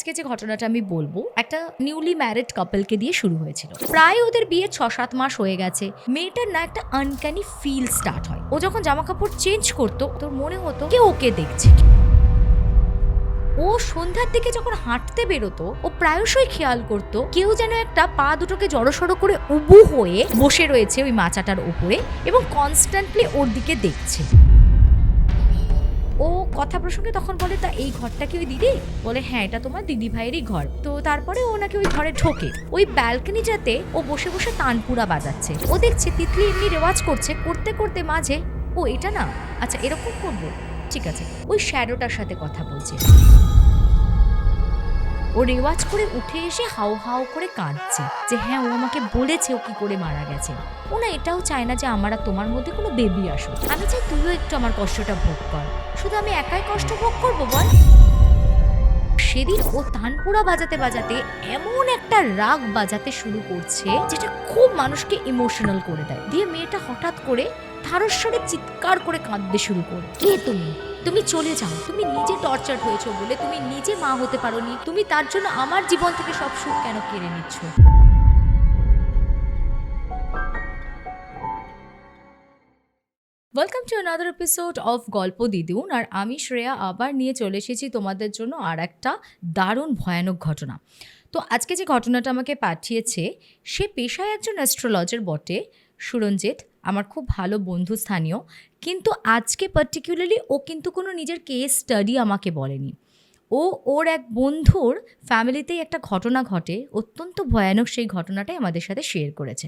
আজকে যে ঘটনাটা আমি বলবো একটা নিউলি ম্যারিড কাপলকে দিয়ে শুরু হয়েছিল। প্রায় ওদের বিয়ে 6-7 মাস হয়ে গেছে। মেয়েটার না একটা আনক্যানি ফিল স্টার্ট হয়। ও যখন জামা কাপড় চেঞ্জ করতো তোর মনে হতো কেউ ওকে দেখছে। ও সন্ধ্যার দিকে যখন হাঁটতে বেরোতো ও প্রায়শই খেয়াল করতো কেউ যেন একটা পা দুটোকে জড়সড় করে উবু হয়ে বসে রয়েছে ওই মাচাটার উপরে এবং কনস্ট্যান্টলি ওর দিকে দেখছে। ও কথা প্রসঙ্গে তখন বলে, তা এই ঘরটা কি ওই দিদি? বলে হ্যাঁ, এটা তোমার দিদি ভাইয়েরই ঘর। তো তারপরে ও নাকি ওই ঘরে ঢোকে। ওই ব্যালকনিটাতে ও বসে বসে তানপুরা বাজাচ্ছে। ও দেখছে তিতলি এমনি রেওয়াজ করছে, করতে করতে মাঝে ও এটা না, আচ্ছা এরকম করবো, ঠিক আছে, ওই শ্যাডোটার সাথে কথা বলছে। ও রেওয়াজ করে উঠে এসে হাউ হাউ করে কাঁদছে যে হ্যাঁ, ও আমাকে বলেছে ও কি করে মারা গেছে। ও না এটাও চায় না যে আমার আর তোমার মধ্যে কোনো বেবি আসুক। আমি চাই তুইও একটু আমার কষ্টটা ভোগ কর। শুধু আমি একাই কষ্ট ভোগ করবো বল? সেদিন ও তানপুরা বাজাতে বাজাতে এমন একটা রাগ বাজাতে শুরু করছে যেটা খুব মানুষকে ইমোশনাল করে দেয়। দিয়ে মেয়েটা হঠাৎ করে ধারস্বরে চিৎকার করে কাঁদতে শুরু করে, কে তুমি? তুমি চলে যাও, তুমি নিজে টর্চার হয়েছো বলে তুমি নিজে মা হতে পারোনি, তুমি তার জন্য আমার জীবন থেকে সব সুখ কেন কেড়ে নিচ্ছ? Welcome to another episode of গল্প দিদুন। আর আমি শ্রেয়া আবার নিয়ে চলে এসেছি তোমাদের জন্য আর একটা দারুণ ভয়ানক ঘটনা। তো আজকে যে ঘটনাটা আমাকে পাঠিয়েছে সে পেশায় একজন অ্যাস্ট্রোলজার বটে, সুরঞ্জিত, আমার খুব ভালো বন্ধু স্থানীয়। কিন্তু আজকে পার্টিকুলারলি ও কিন্তু কোনো নিজের কেস স্টাডি আমাকে বলেনি। ওর এক বন্ধুর ফ্যামিলিতেই একটা ঘটনা ঘটে, অত্যন্ত ভয়ানক সেই ঘটনাটাই আমাদের সাথে শেয়ার করেছে।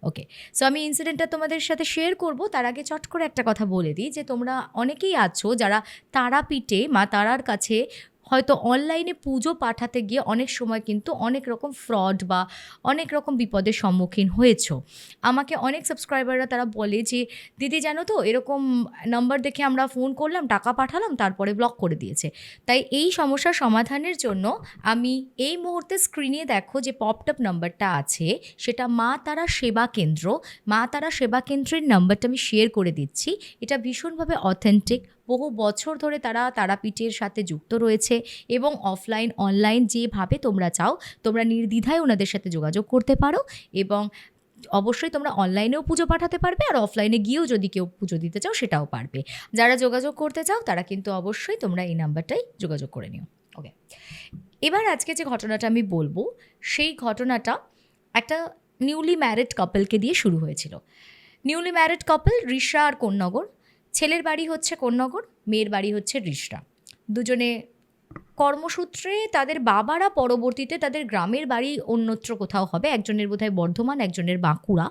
ওকে, সো আমি ইনসিডেন্টটা তোমাদের সাথে শেয়ার করব। তার আগে চট করে একটা কথা বলে দিই যে তোমরা অনেকেই আছো যারা তারাপীঠে মা তারার কাছে হয়তো অনলাইনে পুজো পাঠাতে গিয়ে অনেক সময় কিন্তু অনেক রকম ফ্রড বা অনেক রকম বিপদের সম্মুখীন হয়েছো। আমাকে অনেক সাবস্ক্রাইবাররা তারা বলে যে দিদি জানো তো, এরকম নাম্বার দেখে আমরা ফোন করলাম, টাকা পাঠালাম, তারপরে ব্লক করে দিয়েছে। তাই এই সমস্যার সমাধানের জন্য আমি এই মুহূর্তে স্ক্রিনে দেখো যে পপটপ নাম্বারটা আছে, সেটা মা তারা সেবা কেন্দ্র। মা তারা সেবা কেন্দ্রের নাম্বারটা আমি শেয়ার করে দিচ্ছি। এটা ভীষণভাবে অথেন্টিক, বহু বছর ধরে তারা তারাপীঠের সাথে যুক্ত রয়েছে এবং অফলাইন অনলাইন যেভাবে তোমরা চাও তোমরা নির্দ্বিধায় ওনাদের সাথে যোগাযোগ করতে পারো। এবং অবশ্যই তোমরা অনলাইনেও পুজো পাঠাতে পারবে আর অফলাইনে গিয়েও যদি কেউ পুজো দিতে চাও সেটাও পারবে। যারা যোগাযোগ করতে চাও তারা কিন্তু অবশ্যই তোমরা এই নাম্বারটাই যোগাযোগ করে নিও। ওকে, এবার আজকে যে ঘটনাটা আমি বলবো সেই ঘটনাটা একটা নিউলি ম্যারিড কাপলকে দিয়ে শুরু হয়েছিল। নিউলি ম্যারিড কাপল রিষড়া আর কোন্নগর। ছেলের বাড়ি হচ্ছে কোন্নগর, মেয়ের বাড়ি হচ্ছে রিষড়া। দুজনে কর্মসূত্রে তাদের বাবারা পরবর্তীতে তাদের গ্রামের বাড়ি অন্যত্র কোথাও হবে, একজনের বোধহয় বর্ধমান, একজনের বাঁকুড়া।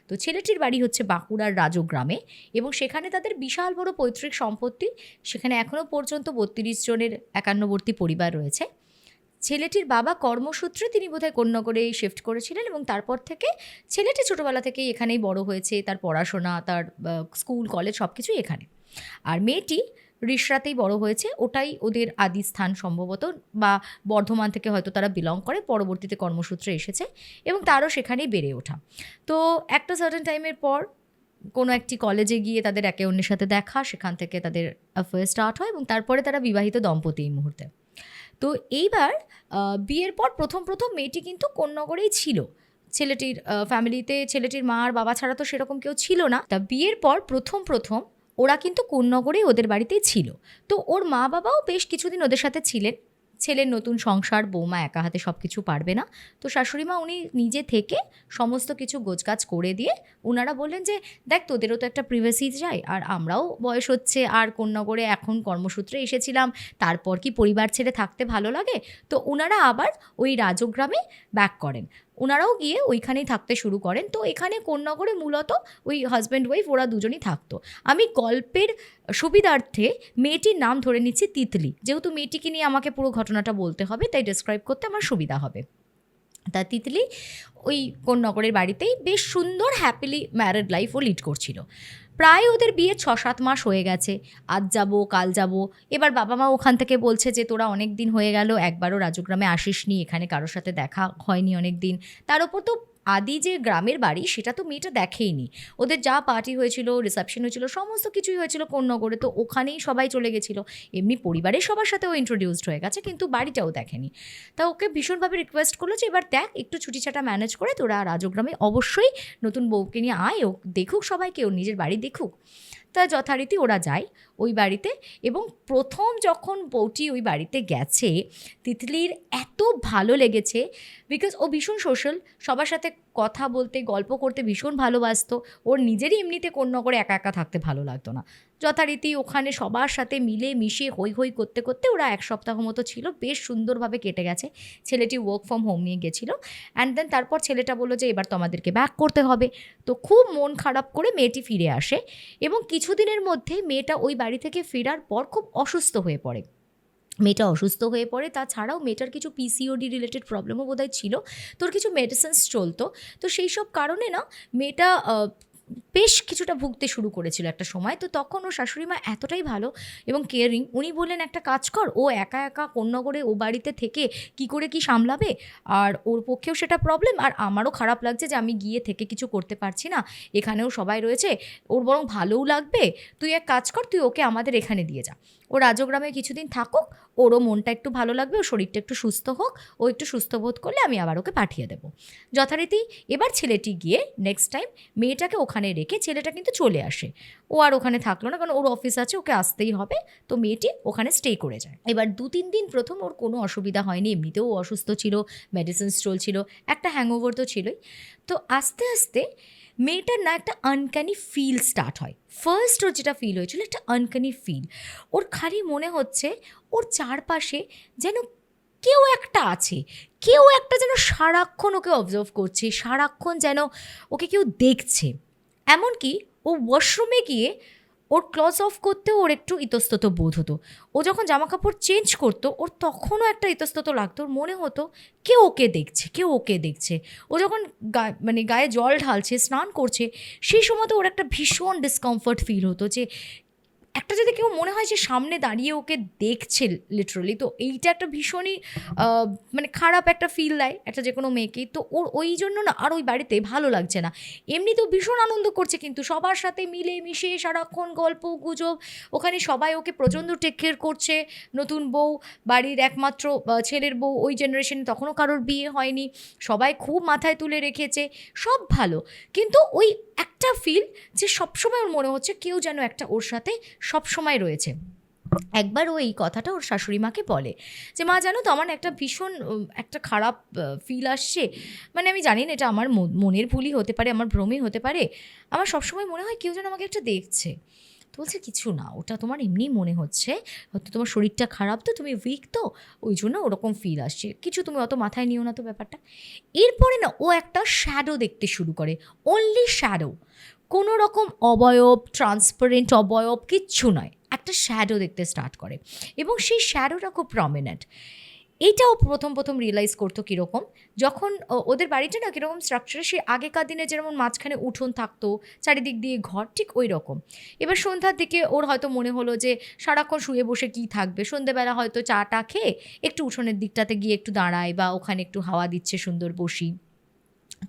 তো ছেলেটির বাড়ি হচ্ছে বাঁকুড়ার রাজগ্রামে এবং সেখানে তাদের বিশাল বড় পৈতৃক সম্পত্তি। সেখানে এখনও পর্যন্ত 32 জনের একান্নবর্তী পরিবার রয়েছে। ছেলেটির বাবা কর্মসূত্রে তিনি বোধহয় কোন্নগরে শিফট করেছিলেন এবং তারপর থেকে ছেলেটি ছোটোবেলা থেকেই এখানেই বড় হয়েছে, তার পড়াশোনা, তার স্কুল কলেজ সব কিছুই এখানে। আর মেয়েটি রিষড়াতেই বড় হয়েছে, ওটাই ওদের আদি স্থান সম্ভবত, বা বর্ধমান থেকে হয়তো তারা বিলং করে, পরবর্তীতে কর্মসূত্রে এসেছে এবং তারও সেখানেই বেড়ে ওঠা। তো একটা সার্টেন টাইমের পর কোনো একটি কলেজে গিয়ে তাদের একে অন্যের সাথে দেখা, সেখান থেকে তাদের অ্যাফেয়ার স্টার্ট হয় এবং তারপরে তারা বিবাহিত দম্পতি এই মুহূর্তে। তো এইবার বিয়ের পর প্রথম মেয়েটি কিন্তু কোন্নগরেই ছিল। ছেলেটির ফ্যামিলিতে ছেলেটির মা আর বাবা ছাড়া তো সেরকম কেউ ছিল না। তা বিয়ের পর প্রথম ওরা কিন্তু কোন্নগরেই ওদের বাড়িতেই ছিল। তো ওর মা বাবাও বেশ কিছুদিন ওদের সাথে ছিলেন। ছেলের নতুন সংসার, বৌমা একা হাতে সব কিছু পারবে না, তো শাশুড়িমা উনি নিজে থেকে সমস্ত কিছু গোছগাছ করে দিয়ে ওনারা বললেন যে দেখ, তোদেরও তো একটা প্রিভেসি চাই, আর আমরাও বয়স হচ্ছে, আর কোন্নগরে এখন কর্মসূত্রে এসেছিলাম, তারপর কি পরিবার ছেড়ে থাকতে ভালো লাগে? তো ওনারা আবার ওই রাজগ্রামে ব্যাক করেন, ওনারাও গিয়ে ওইখানেই থাকতে শুরু করেন। তো এখানে কোন্নগরে মূলত ওই হাজব্যান্ড ওয়াইফ ওরা দুজনই থাকতো। আমি গল্পের সুবিধার্থে মেয়েটির নাম ধরে নিচ্ছি তিতলি, যেহেতু মেয়েটিকে নিয়ে আমাকে পুরো ঘটনাটা বলতে হবে তাই ডেসক্রাইব করতে আমার সুবিধা হবে। তা তিতলি ওই কোন্নগরের বাড়িতেই বেশ সুন্দর হ্যাপিলি ম্যারিড লাইফও লিড করছিল। প্রায় ওদের বিয়ে 6-7 মাস হয়ে গেছে। আজ যাব কাল যাব। এবার বাবা মা ওখান থেকে বলছে যে তোরা অনেক দিন হয়ে গেল একবারও রাজগ্রামে আসিসনি, এখানে কারোর সাথে দেখা হয়নি অনেক দিন। তার ওপর তো আদি যে গ্রামের বাড়ি সেটা তো মেয়েটা দেখেইনি। ওদের যা পার্টি হয়েছিল, রিসেপশন হয়েছিল, সমস্ত কিছুই হয়েছিল কোন্নগরে, তো ওখানেই সবাই চলে গেছিলো। এমনি পরিবারের সবার সাথে ও ইন্ট্রোডিউসড হয়ে গেছে, কিন্তু বাড়িটাও দেখেনি। তা ওকে ভীষণভাবে রিকোয়েস্ট করলো যে এবার দেখ একটু ছুটিছাটা ম্যানেজ করে তোরা রাজগ্রামে অবশ্যই নতুন বউকে নিয়ে আয়, ও দেখুক সবাইকে, ওর নিজের বাড়ি দেখুক। তা যথারীতি ওরা যায় ওই বাড়িতে। এবং প্রথম যখন বউটি ওই বাড়িতে গেছে, তিতলির এত ভালো লেগেছে, বিকজ ও ভীষণ সোশ্যাল, সবার সাথে কথা বলতে গল্প করতে ভীষণ ভালোবাসতো। ওর নিজেরই এমনিতে কোন্নগরে একা একা থাকতে ভালো লাগতো না। যথারীতি ওখানে সবার সাথে মিলে মিশে হই হই করতে করতে ওরা 1 সপ্তাহ মতো ছিল, বেশ সুন্দরভাবে কেটে গেছে। ছেলেটি ওয়ার্ক ফ্রম হোম নিয়ে গেছিলো। অ্যান্ড দেন তারপর ছেলেটা বললো যে এবার তো আমাদেরকে ব্যাক করতে হবে। তো খুব মন খারাপ করে মেয়েটি ফিরে আসে, এবং কিছুদিনের মধ্যে মেয়েটা ওই বাড়ি থেকে ফেরার পর খুব অসুস্থ হয়ে পড়ে। মেয়েটা অসুস্থ হয়ে পড়ে, তাছাড়াও মেয়েটার কিছু পিসিওডি রিলেটেড প্রবলেমও বোধহয় ছিল, তোর কিছু মেডিসিনস চলতো। তো সেই সব কারণে না মেয়েটা বেশ কিছুটা ভুগতে শুরু করেছিল একটা সময়। তো তখন ওর শাশুড়ি মা এতটাই ভালো এবং কেয়ারিং, উনি বললেন একটা কাজ কর, ও একা একা কোন্নগরে ও বাড়িতে থেকে কি করে কি সামলাবে, আর ওর পক্ষেও সেটা প্রবলেম, আর আমারও খারাপ লাগছে যে আমি গিয়ে থেকে কিছু করতে পারছি না, এখানেও সবাই রয়েছে, ওর বরং ভালোও লাগবে, তুই এক কাজ কর, তুই ওকে আমাদের এখানে দিয়ে যা, ও রাজগ্রামে কিছুদিন থাকুক, ওরও মনটা একটু ভালো লাগবে, ওর শরীরটা একটু সুস্থ হোক, ও একটু সুস্থ বোধ করলে আমি আবার ওকে পাঠিয়ে দেবো। যথারীতি এবার ছেলেটি গিয়ে নেক্সট টাইম মেয়েটাকে ওখানে রেখে ছেলেটা কিন্তু চলে আসে। ও আর ওখানে থাকলো না, কারণ ওর অফিস আছে, ওকে আসতেই হবে। তো মেয়েটি ওখানে স্টে করে যায়। এবার 2-3 দিন প্রথম ওর কোনো অসুবিধা হয়নি, এমনিতেও ও অসুস্থ ছিল, মেডিসিনস চলছিল, একটা হ্যাংওভার তো ছিলই। তো আস্তে আস্তে মেয়েটার না একটা আনক্যানি ফিল স্টার্ট হয়। ফার্স্ট ওর যেটা ফিল হয়েছিল একটা আনক্যানি ফিল, ওর খালি মনে হচ্ছে ওর চারপাশে যেন কেউ একটা আছে, কেউ একটা যেন সারাক্ষণ ওকে অবজার্ভ করছে, সারাক্ষণ যেন ওকে কেউ দেখছে। এমনকি ও ওয়াশরুমে গিয়ে ওর ক্লজ অফ করতেও ওর একটু ইতস্তত বোধ হতো। ও যখন জামা কাপড় চেঞ্জ করতো ওর তখনও একটা ইতস্তত লাগতো, ওর মনে হতো কেউ ওকে দেখছে, কেউ ওকে দেখছে। ও যখন গায়ে জল ঢালছে, স্নান করছে, সেই সময় তো ওর একটা ভীষণ ডিসকমফর্ট ফিল হতো, যে একটা যদি কেউ মনে হয় যে সামনে দাঁড়িয়ে ওকে দেখছে লিটারালি, তো এইটা একটা ভীষণই খারাপ একটা ফিল দেয় একটা যে কোনো মেয়েকেই। তো ওর ওই জন্য না আর ওই বাড়িতে ভালো লাগছে না। এমনিতেও ভীষণ আনন্দ করছে, কিন্তু সবার সাথে মিলে মিশে সারাক্ষণ গল্প গুজব, ওখানে সবাই ওকে প্রচণ্ড টেক কেয়ার করছে। নতুন বউ, বাড়ির একমাত্র ছেলের বউ, ওই জেনারেশনে তখনও কারোর বিয়ে হয়নি, সবাই খুব মাথায় তুলে রেখেছে, সব ভালো। কিন্তু ওই একটা ফিল যে সবসময় ওর মনে হচ্ছে কেউ যেন একটা ওর সাথে সবসময় রয়েছে। একবার ও এই কথাটা ওর শাশুড়ি মাকে বলে যে মা জানো তো আমার একটা ভীষণ একটা খারাপ ফিল আসছে, আমি জানি না এটা আমার মনের ভুলই হতে পারে, আমার ভ্রমই হতে পারে, আমার সবসময় মনে হয় কেউ যেন আমাকে একটা দেখছে। তো বলছে কিছু না, ওটা তোমার এমনি মনে হচ্ছে, হয়তো তোমার শরীরটা খারাপ, তো তুমি উইক, তো ওই জন্য ওরকম ফিল আসছে, কিছু তুমি অত মাথায় নিও না তো ব্যাপারটা। এরপরে না ও একটা শ্যাডো দেখতে শুরু করে, অনলি শ্যাডো, কোনো রকম অবয়ব, ট্রান্সপারেন্ট অবয়ব কিচ্ছু নয়, একটা শ্যাডো দেখতে স্টার্ট করে, এবং সেই শ্যাডোটা খুব প্রমিনেন্ট। এইটাও প্রথম রিয়েলাইজ করতো কীরকম, যখন ওদের বাড়িটা না কীরকম স্ট্রাকচারে, সে আগেকার দিনে যেরকম মাঝখানে উঠোন থাকতো, চারিদিক দিয়ে ঘর, ঠিক ওই রকম। এবার সন্ধ্যার দিকে ওর হয়তো মনে হলো যে সারাক্ষণ শুয়ে বসে কী থাকবে, সন্ধ্যেবেলা হয়তো চাটা খেয়ে একটু উঠোনের দিকটাতে গিয়ে একটু দাঁড়ায়, বা ওখানে একটু হাওয়া দিচ্ছে সুন্দর বসি।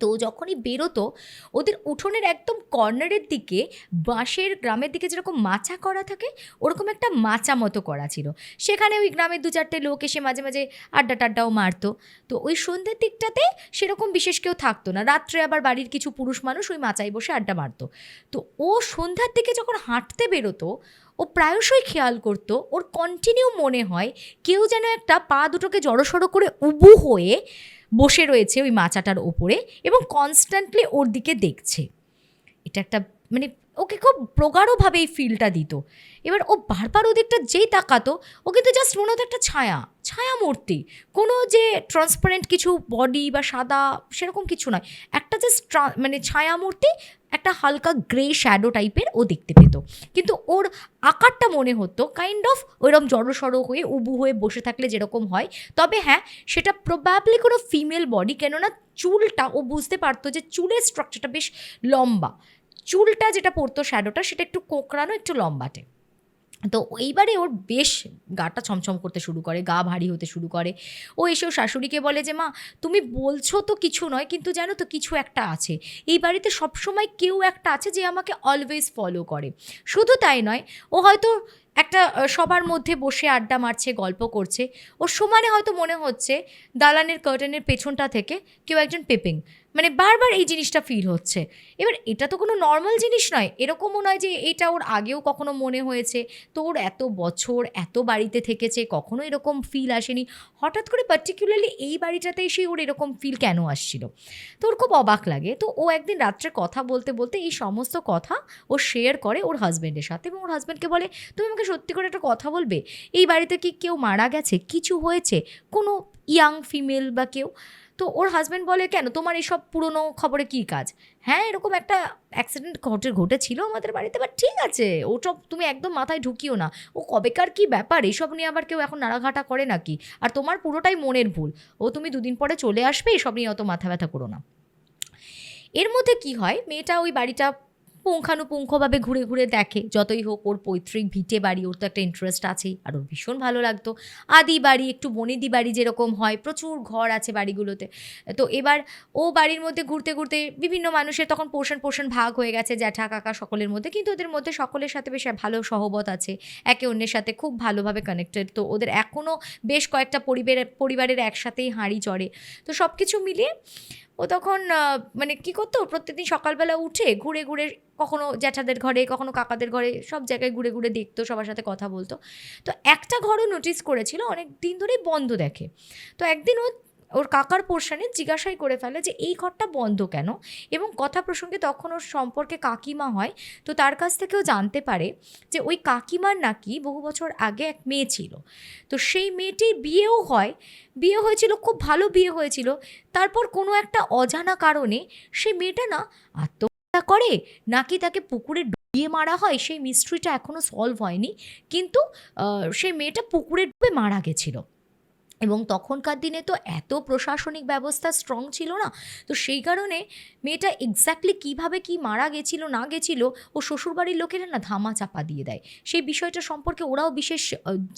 তো যখনই বেরোতো ওদের উঠোনের একদম কর্নারের দিকে বাঁশের, গ্রামের দিকে যেরকম মাচা করা থাকে ওরকম একটা মাচা মতো করা ছিল, সেখানে ওই গ্রামের 2-4টে লোক এসে মাঝে মাঝে আড্ডা টাড্ডাও মারতো। তো ওই সন্ধ্যের দিকটাতে সেরকম বিশেষ কেউ থাকতো না, রাত্রে আবার বাড়ির কিছু পুরুষ মানুষ ওই মাচায় বসে আড্ডা মারতো। তো ও সন্ধ্যার দিকে যখন হাঁটতে বেরোতো ও প্রায়শই খেয়াল করতো, ওর কন্টিনিউ মনে হয় কেউ যেন একটা পা দুটোকে জড়সড়ো করে উবু হয়ে বসে রয়েছে ওই মাচাটার ওপরে এবং কনস্ট্যান্টলি ওর দিকে দেখছে। এটা একটা ওকে খুব প্রগাঢ়ভাবে এই ফিলটা দিত। এবার ও বারবার ওদিকটা যেই তাকাতো ও কিন্তু জাস্ট মনে হতো একটা ছায়া মূর্তি, কোনো যে ট্রান্সপারেন্ট কিছু বডি বা সাদা সেরকম কিছু নয়, একটা জাস্ট ছায়া মূর্তি, একটা হালকা গ্রে শ্যাডো টাইপের ও দেখতে পেত। কিন্তু ওর আকারটা মনে হতো কাইন্ড অফ ওইরকম জড়সড়ো হয়ে উবু হয়ে বসে থাকলে যেরকম হয়, তবে হ্যাঁ সেটা প্রবাবলি কোনো ফিমেল বডি, কেননা চুলটা ও বুঝতে পারতো যে চুলের স্ট্রাকচারটা বেশ লম্বা, চুলটা যেটা পড়তো শ্যাডোটা সেটা একটু কোঁকড়ানো, একটু লম্বাটে। তো এইবারে ওর বেশ গাটা ছমছম করতে শুরু করে, গা ভারী হতে শুরু করে। ও এসে ওর শাশুড়িকে বলে যে, মা তুমি বলছো তো কিছু নয়, কিন্তু জানো তো কিছু একটা আছে। এই বাড়িতে সবসময় কেউ একটা আছে যে আমাকে অলওয়েজ ফলো করে। শুধু তাই নয়, ও হয়তো একটা সবার মধ্যে বসে আড্ডা মারছে, গল্প করছে, ওর সমানে হয়তো মনে হচ্ছে দালানের কার্টেনের পেছনটা থেকে কেউ একজন পেপিং, মানে বারবার এই জিনিসটা ফিল হচ্ছে। এবার এটা তো কোনো নর্মাল জিনিস নয়, এরকমও নয় যে এটা ওর আগেও কখনো মনে হয়েছে। তো ওর এত বছর এত বাড়িতে থেকেছে, কখনো এরকম ফিল আসেনি। হঠাৎ করে পার্টিকুলারলি এই বাড়িটাতে এসে ওর এরকম ফিল কেন আসছিল? তো ওর খুব অবাক লাগে। তো ও একদিন রাত্রে কথা বলতে বলতে এই সমস্ত কথা ও শেয়ার করে ওর হাজব্যান্ডের সাথে, এবং ওর হাজব্যান্ডকে বলে, তুমি আমাকে সত্যি করে একটা কথা বলবে, এই বাড়িতে কি কেউ মারা গেছে, কিছু হয়েছে, কোনো ইয়াং ফিমেল বা কেউ? তো ওর হাজব্যান্ড বলে, কেন, তোমার এইসব পুরনো খবরে কী কাজ? হ্যাঁ, এরকম একটা অ্যাক্সিডেন্ট ঘটেছিল আমাদের বাড়িতে, বাট ঠিক আছে, ওসব তুমি একদম মাথায় ঢুকিও না। ও কবেকার কী ব্যাপার, এসব নিয়ে আবার কেউ এখন নাড়াঘাটা করে নাকি? আর তোমার পুরোটাই মনের ভুল। ও তুমি দুদিন পরে চলে আসবে, এসব নিয়ে অত মাথা ব্যথা করো না। এর মধ্যে কি হয়, মেয়েটা ওই বাড়িটা পুঙ্খানুপুঙ্খভাবে ঘুরে ঘুরে দেখে। যতই হোক ওর পৈতৃক ভিটে বাড়ি, ওর তো একটা ইন্টারেস্ট আছেই, আর ওর ভীষণ ভালো লাগতো। আদি বাড়ি, একটু বনেদি বাড়ি যেরকম হয়, প্রচুর ঘর আছে বাড়িগুলোতে। তো এবার ও বাড়ির মধ্যে ঘুরতে ঘুরতে বিভিন্ন মানুষের তখন পোর্শন ভাগ হয়ে গেছে, জ্যাঠা কাকা সকলের মধ্যে, কিন্তু ওদের মধ্যে সকলের সাথে বেশ ভালো সহবত আছে, একে অন্যের সাথে খুব ভালোভাবে কানেক্টেড। তো ওদের এখনও বেশ কয়েকটা পরিবারের একসাথেই হাঁড়ি চড়ে। তো সব কিছু মিলিয়ে ও তখন মানে কী করতো, প্রত্যেকদিন সকালবেলা উঠে ঘুরে ঘুরে কখনো জ্যাঠাদের ঘরে, কখনো কাকাদের ঘরে, সব জায়গায় ঘুরে ঘুরে দেখতো, সবার সাথে কথা বলতো। তো একটা ঘরও নোটিস করেছিল অনেক দিন ধরেই বন্ধ দেখে। তো একদিন ওর কাকার পোর্শনে জিজ্ঞাসাই করে ফেলে যে এই ঘরটা বন্ধ কেন, এবং কথা প্রসঙ্গে তখন ওর সম্পর্কে কাকিমা হয়। তো তার কাছ থেকেও জানতে পারে যে ওই কাকিমার নাকি বহু বছর আগে এক মেয়ে ছিল। তো সেই মেয়েটির বিয়েও হয়, বিয়ে হয়েছিল, খুব ভালো বিয়ে হয়েছিল। তারপর কোনো একটা অজানা কারণে সেই মেয়েটা না আত্মহত্যা করে, নাকি তাকে পুকুরে ডুবিয়ে মারা হয়, সেই মিস্ট্রিটা এখনও সলভ হয়নি। কিন্তু সেই মেয়েটা পুকুরে ডুবে মারা গেছিল। এবং তখনকার দিনে তো এত প্রশাসনিক ব্যবস্থা স্ট্রং ছিল না। তো সেই কারণে মেয়েটা এক্স্যাক্টলি কীভাবে কি মারা গেছিল না গেছিল, ও শ্বশুরবাড়ির লোকেরা না ধামা চাপা দিয়ে দেয়। সেই বিষয়টা সম্পর্কে ওরাও বিশেষ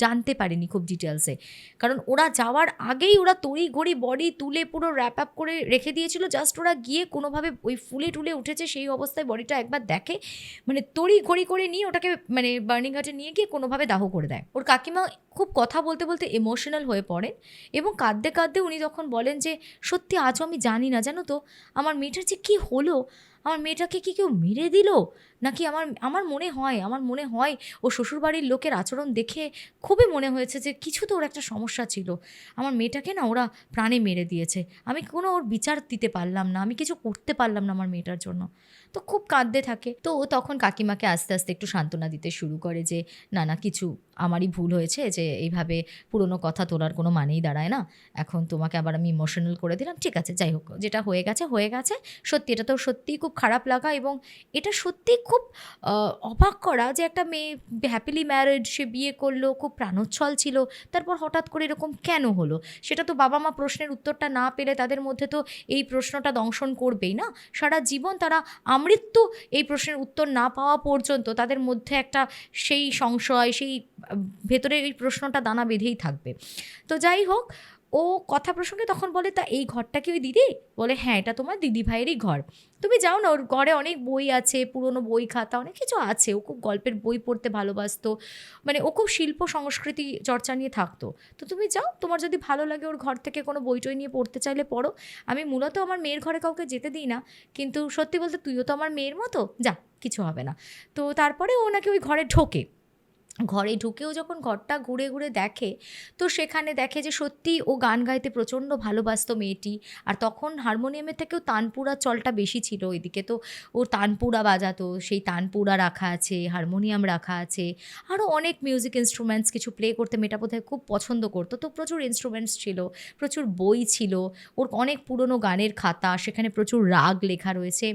জানতে পারেনি খুব ডিটেলসে, কারণ ওরা যাওয়ার আগেই ওরা তড়িঘড়ি বডি তুলে পুরো র্যাপ আপ করে রেখে দিয়েছিল। জাস্ট ওরা গিয়ে কোনোভাবে ওই ফুলে টুলে উঠেছে সেই অবস্থায় বডিটা একবার দেখে, মানে তড়িঘড়ি করে নিয়ে ওটাকে মানে বার্নিং ঘাটে নিয়ে গিয়ে কোনোভাবে দাহ করে দেয়। ওর কাকিমা খুব কথা বলতে বলতে ইমোশনাল হয়ে পড়েন, এবং কাঁদতে কাঁদতে উনি যখন বলেন যে, সত্যি আজও আমি জানি না, জানো তো, আমার মেয়েটার যে কী হলো, আমার মেয়েটাকে কি কেউ মেরে দিল, নাকি আমার মনে হয় ও শ্বশুরবাড়ির লোকের আচরণ দেখে খুবই মনে হয়েছে যে কিছু তো ওর একটা সমস্যা ছিল। আমার মেয়েটাকে না ওরা প্রাণে মেরে দিয়েছে, আমি কোনো ওর বিচার দিতে পারলাম না, আমি কিছু করতে পারলাম না আমার মেয়েটার জন্য। তো খুব কাঁদতে থাকে। তো ও তখন কাকিমাকে আস্তে আস্তে একটু সান্ত্বনা দিতে শুরু করে যে, না না, কিছু আমারই ভুল হয়েছে, যে এইভাবে পুরনো কথা তোলার কোনো মানেই দাঁড়ায় না, এখন তোমাকে আবার আমি ইমোশনাল করে দিলাম, ঠিক আছে, যাই হোক, যেটা হয়ে গেছে হয়ে গেছে। সত্যি এটা তো সত্যিই খুব খারাপ লাগা, এবং এটা সত্যিই খুব অবাক করা যে একটা মেয়ে হ্যাপিলি ম্যারিড, সে বিয়ে করলো, খুব প্রাণোচ্ছল ছিল, তারপর হঠাৎ করে এরকম কেন হলো? সেটা তো বাবা মা প্রশ্নের উত্তরটা না পেলে তাদের মধ্যে তো এই প্রশ্নটা দংশন করবেই না সারা জীবন। তারা আমৃত্যু এই প্রশ্নের উত্তর না পাওয়া পর্যন্ত তাদের মধ্যে একটা সেই সংশয়, সেই ভেতরে এই প্রশ্নটা দানা বেঁধেই থাকবে। তো যাই হোক, ও কথা প্রসঙ্গে তখন বলে, তা এই ঘরটা কি ওই দিদি? বলে, হ্যাঁ, এটা তোমার দিদি ভাইয়েরই ঘর, তুমি যাও না, ওর ঘরে অনেক বই আছে, পুরনো বই খাতা অনেক কিছু আছে, ও খুব গল্পের বই পড়তে ভালোবাসতো, মানে ও খুব শিল্প সংস্কৃতি চর্চা নিয়ে থাকতো। তো তুমি যাও, তোমার যদি ভালো লাগে ওর ঘর থেকে কোনো বই টই নিয়ে পড়তে চাইলে পড়ো। আমি মূলত আমার মেয়ের ঘরে কাউকে যেতে দিই না, কিন্তু সত্যি বলতে তুইও তো আমার মেয়ের মতো, যা, কিছু হবে না। তো তারপরে ও নাকি ওই ঘরে ঢোকে। ঘরে ঢুকেও যখন ঘরটা ঘুরে ঘুরে দেখে, তো সেখানে দেখে যে সত্যিই ও গান গাইতে প্রচণ্ড ভালোবাসতো মেয়েটি। আর তখন হারমোনিয়ামের থেকেও তানপুরার চলটা বেশি ছিল ওইদিকে। তো ও তানপুরা বাজাতো, সেই তানপুরা রাখা আছে, হারমোনিয়াম রাখা আছে, আরও অনেক মিউজিক ইনস্ট্রুমেন্টস কিছু প্লে করতে মেয়েটা বোধহয় খুব পছন্দ করতো। তো প্রচুর ইনস্ট্রুমেন্টস ছিল, প্রচুর বই ছিল, ওর অনেক পুরনো গানের খাতা, সেখানে প্রচুর রাগ লেখা রয়েছে।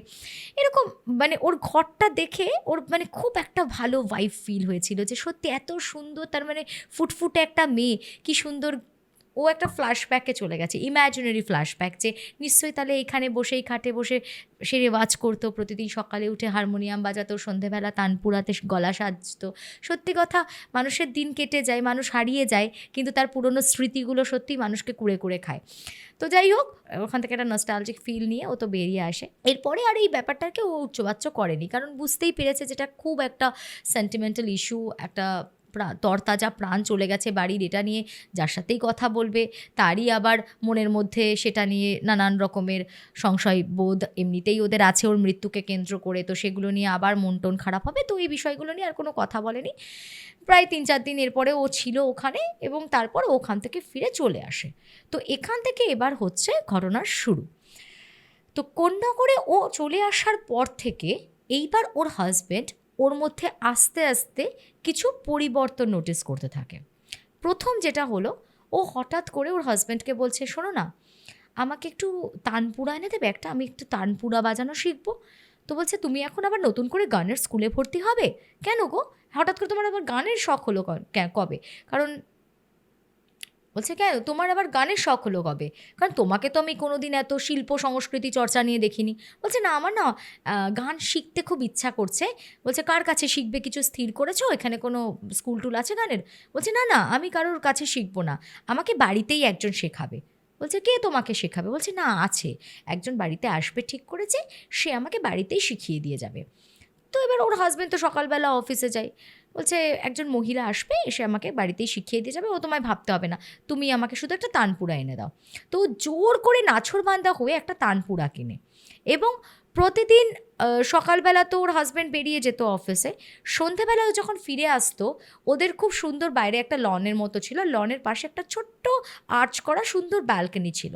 এরকম মানে ওর ঘরটা দেখে ওর মানে খুব একটা ভালো ভাইব ফিল হয়েছিল যে সত্যি এত সুন্দর, তার মানে ফুটফুটে একটা মেয়ে, কি সুন্দর ও একটা ফ্ল্যাশব্যাকে চলে গেছে, ইম্যাজিনারি ফ্ল্যাশব্যাক, যে নিশ্চয়ই তাহলে এখানে বসেই খাটে বসে সে রেওয়াজ করতো, প্রতিদিন সকালে উঠে হারমোনিয়াম বাজাতো, সন্ধেবেলা তানপুরাতে গলা সাজতো। সত্যি কথা, মানুষের দিন কেটে যায়, মানুষ হারিয়ে যায়, কিন্তু তার পুরনো স্মৃতিগুলো সত্যি মানুষকে কুড়ে কুড়ে খায়। তো যাই হোক, ওখান থেকে একটা নস্টালজিক ফিল নিয়ে ও তো বেরিয়ে আসে। এরপরে আর এই ব্যাপারটাকে ও উচ্চবাচ্য করেনি, কারণ বুঝতেই পেরেছে যেটা খুব একটা সেন্টিমেন্টাল ইস্যু, একটা তরতাজা প্রাণ চলে গেছে বাড়ির, এটা নিয়ে যার সাথেই কথা বলবে তারই আবার মনের মধ্যে সেটা নিয়ে নানান রকমের সংশয় বোধ এমনিতেই ওদের আছে ওর মৃত্যুকে কেন্দ্র করে, তো সেগুলো নিয়ে আবার মন টন খারাপ হবে। তো এই বিষয়গুলো নিয়ে আর কোনো কথা বলেনি। প্রায় 3-4 দিন এরপরে ও ছিল ওখানে, এবং তারপর ওখান থেকে ফিরে চলে আসে। তো এখান থেকে এবার হচ্ছে ঘটনার শুরু। তো কোন্নগরে ও চলে আসার পর থেকে এইবার ওর হাজব্যান্ড ওর মধ্যে আস্তে আস্তে কিছু পরিবর্তন নোটিস করতে থাকে। প্রথম যেটা হলো, ও হঠাৎ করে ওর হাজব্যান্ডকে বলছে, শোনো না, আমাকে একটু তানপুরা এনে দেবে একটা, আমি একটু তানপুরা বাজানো শিখবো। তো বলছে, তুমি এখন আবার নতুন করে গানের স্কুলে ভর্তি হবে? কেন গো, হঠাৎ করে তোমার আবার গানের শখ হলো কবে? কারণ বলছে, কেন তোমার আবার গানের শখ হলো কবে? কারণ তোমাকে তো আমি কোনো দিন এত শিল্প সংস্কৃতি চর্চা নিয়ে দেখিনি। বলছে, না, আমার না গান শিখতে খুব ইচ্ছা করছে। বলছে, কার কাছে শিখবে, কিছু স্থির করেছো? এখানে কোনো স্কুল টুল আছে গানের? বলছে, না না, আমি কারোর কাছে শিখবো না, আমাকে বাড়িতেই একজন শেখাবে। বলছে, কে তোমাকে শেখাবে? বলছে, না, আছে একজন, বাড়িতে আসবে ঠিক করেছে, সে আমাকে বাড়িতেই শিখিয়ে দিয়ে যাবে। তো এবার ওর হাজব্যান্ড তো সকালবেলা অফিসে যায়, বলছে একজন মহিলা আসবে, এসে আমাকে বাড়িতেই শিখিয়ে দিয়ে যাবে, ও তোমায় ভাবতে হবে না, তুমি আমাকে শুধু একটা তানপুরা এনে দাও। তো জোর করে নাছোড়বান্দা হয়ে একটা তানপুরা কিনে, এবং প্রতিদিন সকালবেলা তো ওর হাজব্যান্ড বেরিয়ে যেত অফিসে, সন্ধেবেলাও যখন ফিরে আসতো, ওদের খুব সুন্দর বাইরে একটা লনের মতো ছিল, লনের পাশে একটা ছোট্ট আর্চ করা সুন্দর ব্যালকনি ছিল।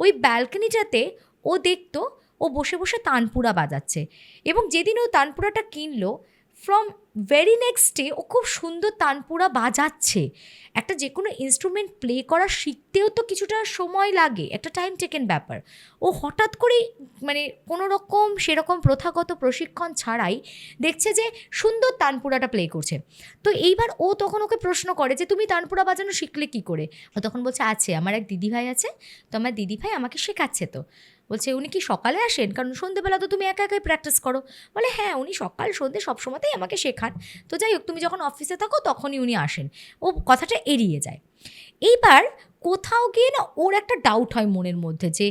ওই ব্যালকনিটাতে ও দেখতো ও বসে বসে তানপুরা বাজাচ্ছে, এবং যেদিন ও তানপুরাটা কিনলো, ফ্রম ভেরি নেক্সট ডে ও খুব সুন্দর তানপুরা বাজাচ্ছে। একটা যে কোনো ইনস্ট্রুমেন্ট প্লে করা শিখতেও তো কিছুটা সময় লাগে, একটা টাইম টেকেন ব্যাপার। ও হঠাৎ করেই মানে কোনো রকম সেরকম প্রথাগত প্রশিক্ষণ ছাড়াই দেখছে যে সুন্দর তানপুরাটা প্লে করছে। তো এইবার ও তখন ওকে প্রশ্ন করে যে, তুমি তানপুরা বাজানো শিখলে কী করে? ও তখন বলছে, আছে, আমার এক দিদিভাই আছে, তো আমার দিদিভাই আমাকে শেখাচ্ছে। তো বলছে, উনি কি সকালে আসেন? কারণ সন্ধেবেলা তো তুমি একা একাই প্র্যাকটিস করো। বলে, হ্যাঁ, উনি সকাল সন্ধে সবসময়তেই আমাকে শেখান। তো যাই হোক, তুমি যখন অফিসে থাকো তখনই উনি আসেন। ও কথাটা এড়িয়ে যায়। এইবার কোথাও গিয়ে না ওর একটা ডাউট হয় মনের মধ্যে, যে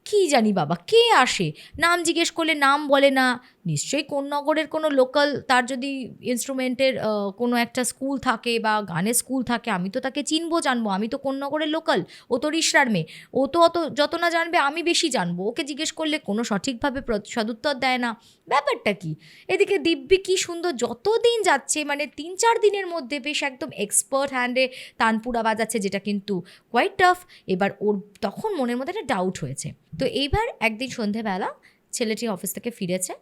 কী জানি বাবা, কে আসে? নাম জিজ্ঞেস করলে নাম বলে না, নিশ্চয়ই কোন্নগরের কোনো লোকাল, তার যদি ইনস্ট্রুমেন্টের কোনো একটা স্কুল থাকে বা গানের স্কুল থাকে, আমি তো তাকে চিনবো জানবো, আমি তো কোন্নগরের লোকাল, ও তো রিষড়ার মেয়ে, ও তো অত যত না জানবে আমি বেশি জানবো, ওকে জিজ্ঞেস করলে কোনো সঠিকভাবে সদুত্তর দেয় না, ব্যাপারটা কি? এদিকে দিব্যি কি সুন্দর যত দিন যাচ্ছে, মানে 3-4 দিনের মধ্যে বেশ একদম এক্সপার্ট হ্যান্ডে তানপুরা বাজাচ্ছে, যেটা কিন্তু কোয়াইট টাফ। এবার ওর তখন মনের মধ্যে একটা ডাউট হয়েছে। তো এইবার একদিন সন্ধেবেলা ছেলেটি অফিস থেকে ফিরেছে,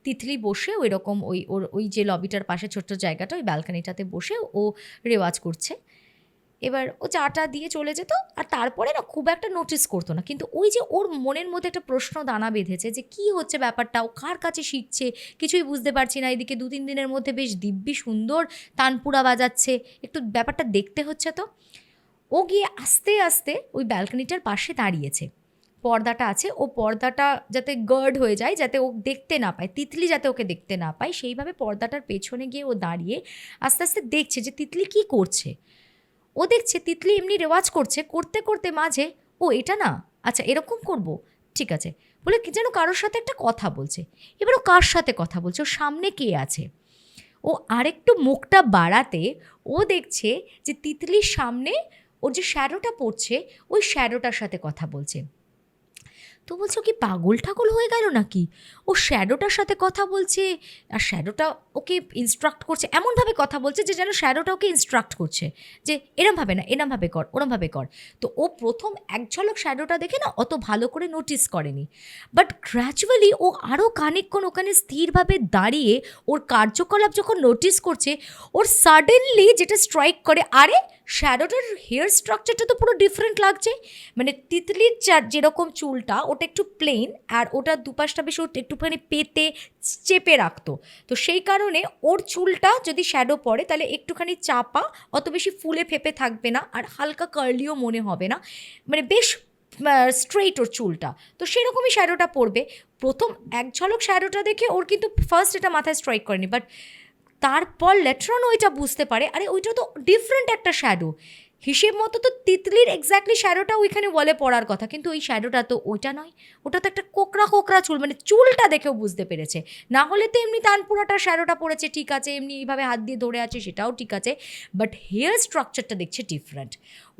তিতলি বসে ওই রকম ওই যে লবিটার পাশে ছোট্ট জায়গাটা, ওই ব্যালকানিটাতে বসে ও রেওয়াজ করছে। এবার ও চাটা দিয়ে চলে যেত, আর তারপরে না খুব একটা নোটিস করতো না, কিন্তু ওই যে ওর মনের মধ্যে একটা প্রশ্ন দানা বেঁধেছে যে কী হচ্ছে ব্যাপারটা, ও কার কাছে শিখছে, কিছুই বুঝতে পারছি না। এদিকে 2-3 দিনের মধ্যে বেশ দিব্যি সুন্দর তানপুরা বাজাচ্ছে, একটু ব্যাপারটা দেখতে হচ্ছে। তো ও গিয়ে আস্তে আস্তে ওই ব্যালকনিটার পাশে দাঁড়িয়েছে, পর্দাটা আছে, ও পর্দাটা যাতে গার্ড হয়ে যায়, যাতে ও দেখতে না পায়, তিতলি যাতে ওকে দেখতে না পায়, সেইভাবে পর্দাটার পেছনে গিয়ে ও দাঁড়িয়ে আস্তে আস্তে দেখছে যে তিতলি কী করছে। ও দেখছে তিতলি এমনি রেওয়াজ করছে, করতে করতে মাঝে, ও এটা না, আচ্ছা এরকম করব, ঠিক আছে, বলে কি যেন কারোর সাথে একটা কথা বলছে। এবার ও কার সাথে কথা বলছে, ওর সামনে কে আছে? ও আরেকটু মুখটা বাড়াতে ও দেখছে যে তিতলির সামনে ওর যে শ্যাডোটা পড়ছে, ওই শ্যাডোটার সাথে কথা বলছে। তো বলছো, কি পাগল ঠাগল হয়ে গেল নাকি? ও শ্যাডোটার সাথে কথা বলছে, আর শ্যাডোটা ওকে ইনস্ট্রাক্ট করছে, এমনভাবে কথা বলছে যে যেন শ্যাডোটা ওকে ইনস্ট্রাক্ট করছে যে এরমভাবে না, এরমভাবে কর, ওরমভাবে কর। তো ও প্রথম এক ঝলক শ্যাডোটা দেখে না অত ভালো করে নোটিস করেনি, বাট গ্র্যাজুয়ালি ও আরও খানিকক্ষণ ওখানে স্থিরভাবে দাঁড়িয়ে ওর কার্যকলাপ যখন নোটিস করছে, ওর সাডেনলি যেটা স্ট্রাইক করে, আরে শ্যাডোটার হেয়ার স্ট্রাকচারটা তো পুরো ডিফারেন্ট লাগছে। মানে তিতলির যেরকম চুলটা ওটা একটু প্লেন, আর ওটা দুপাশটা বেশ একটুখানি পেতে চেপে রাখতো, তো সেই কারণে ওর চুলটা যদি শ্যাডো পড়ে তাহলে একটুখানি চাপা, অত বেশি ফুলে ফেপে থাকবে না, আর হালকা কার্লিও মনে হবে না, মানে বেশ স্ট্রেইট ওর চুলটা। তো সেরকমই শ্যাডোটা পড়বে। প্রথম এক ঝলক শ্যাডোটা দেখে ওর কিন্তু ফার্স্ট এটা মাথায় স্ট্রাইক করেনি, বাট তারপর লেটার অন ওইটা বুঝতে পারে আরে ওইটা তো ডিফারেন্ট একটা শ্যাডো। হিসেব মতো তো তিতলির এক্স্যাক্টলি শ্যাডোটা ওইখানে ওয়ালে পড়ার কথা, কিন্তু ওই শ্যাডোটা তো ওইটা নয়, ওটা তো একটা কোকড়া কোকড়া চুল, মানে চুলটা দেখেও বুঝতে পেরেছে। না হলে তো এমনি তানপুরাটা শ্যাডোটা পড়েছে ঠিক আছে, এমনি এইভাবে হাত দিয়ে ধরে আছে সেটাও ঠিক আছে, বাট হেয়ার স্ট্রাকচারটা দেখছে ডিফারেন্ট।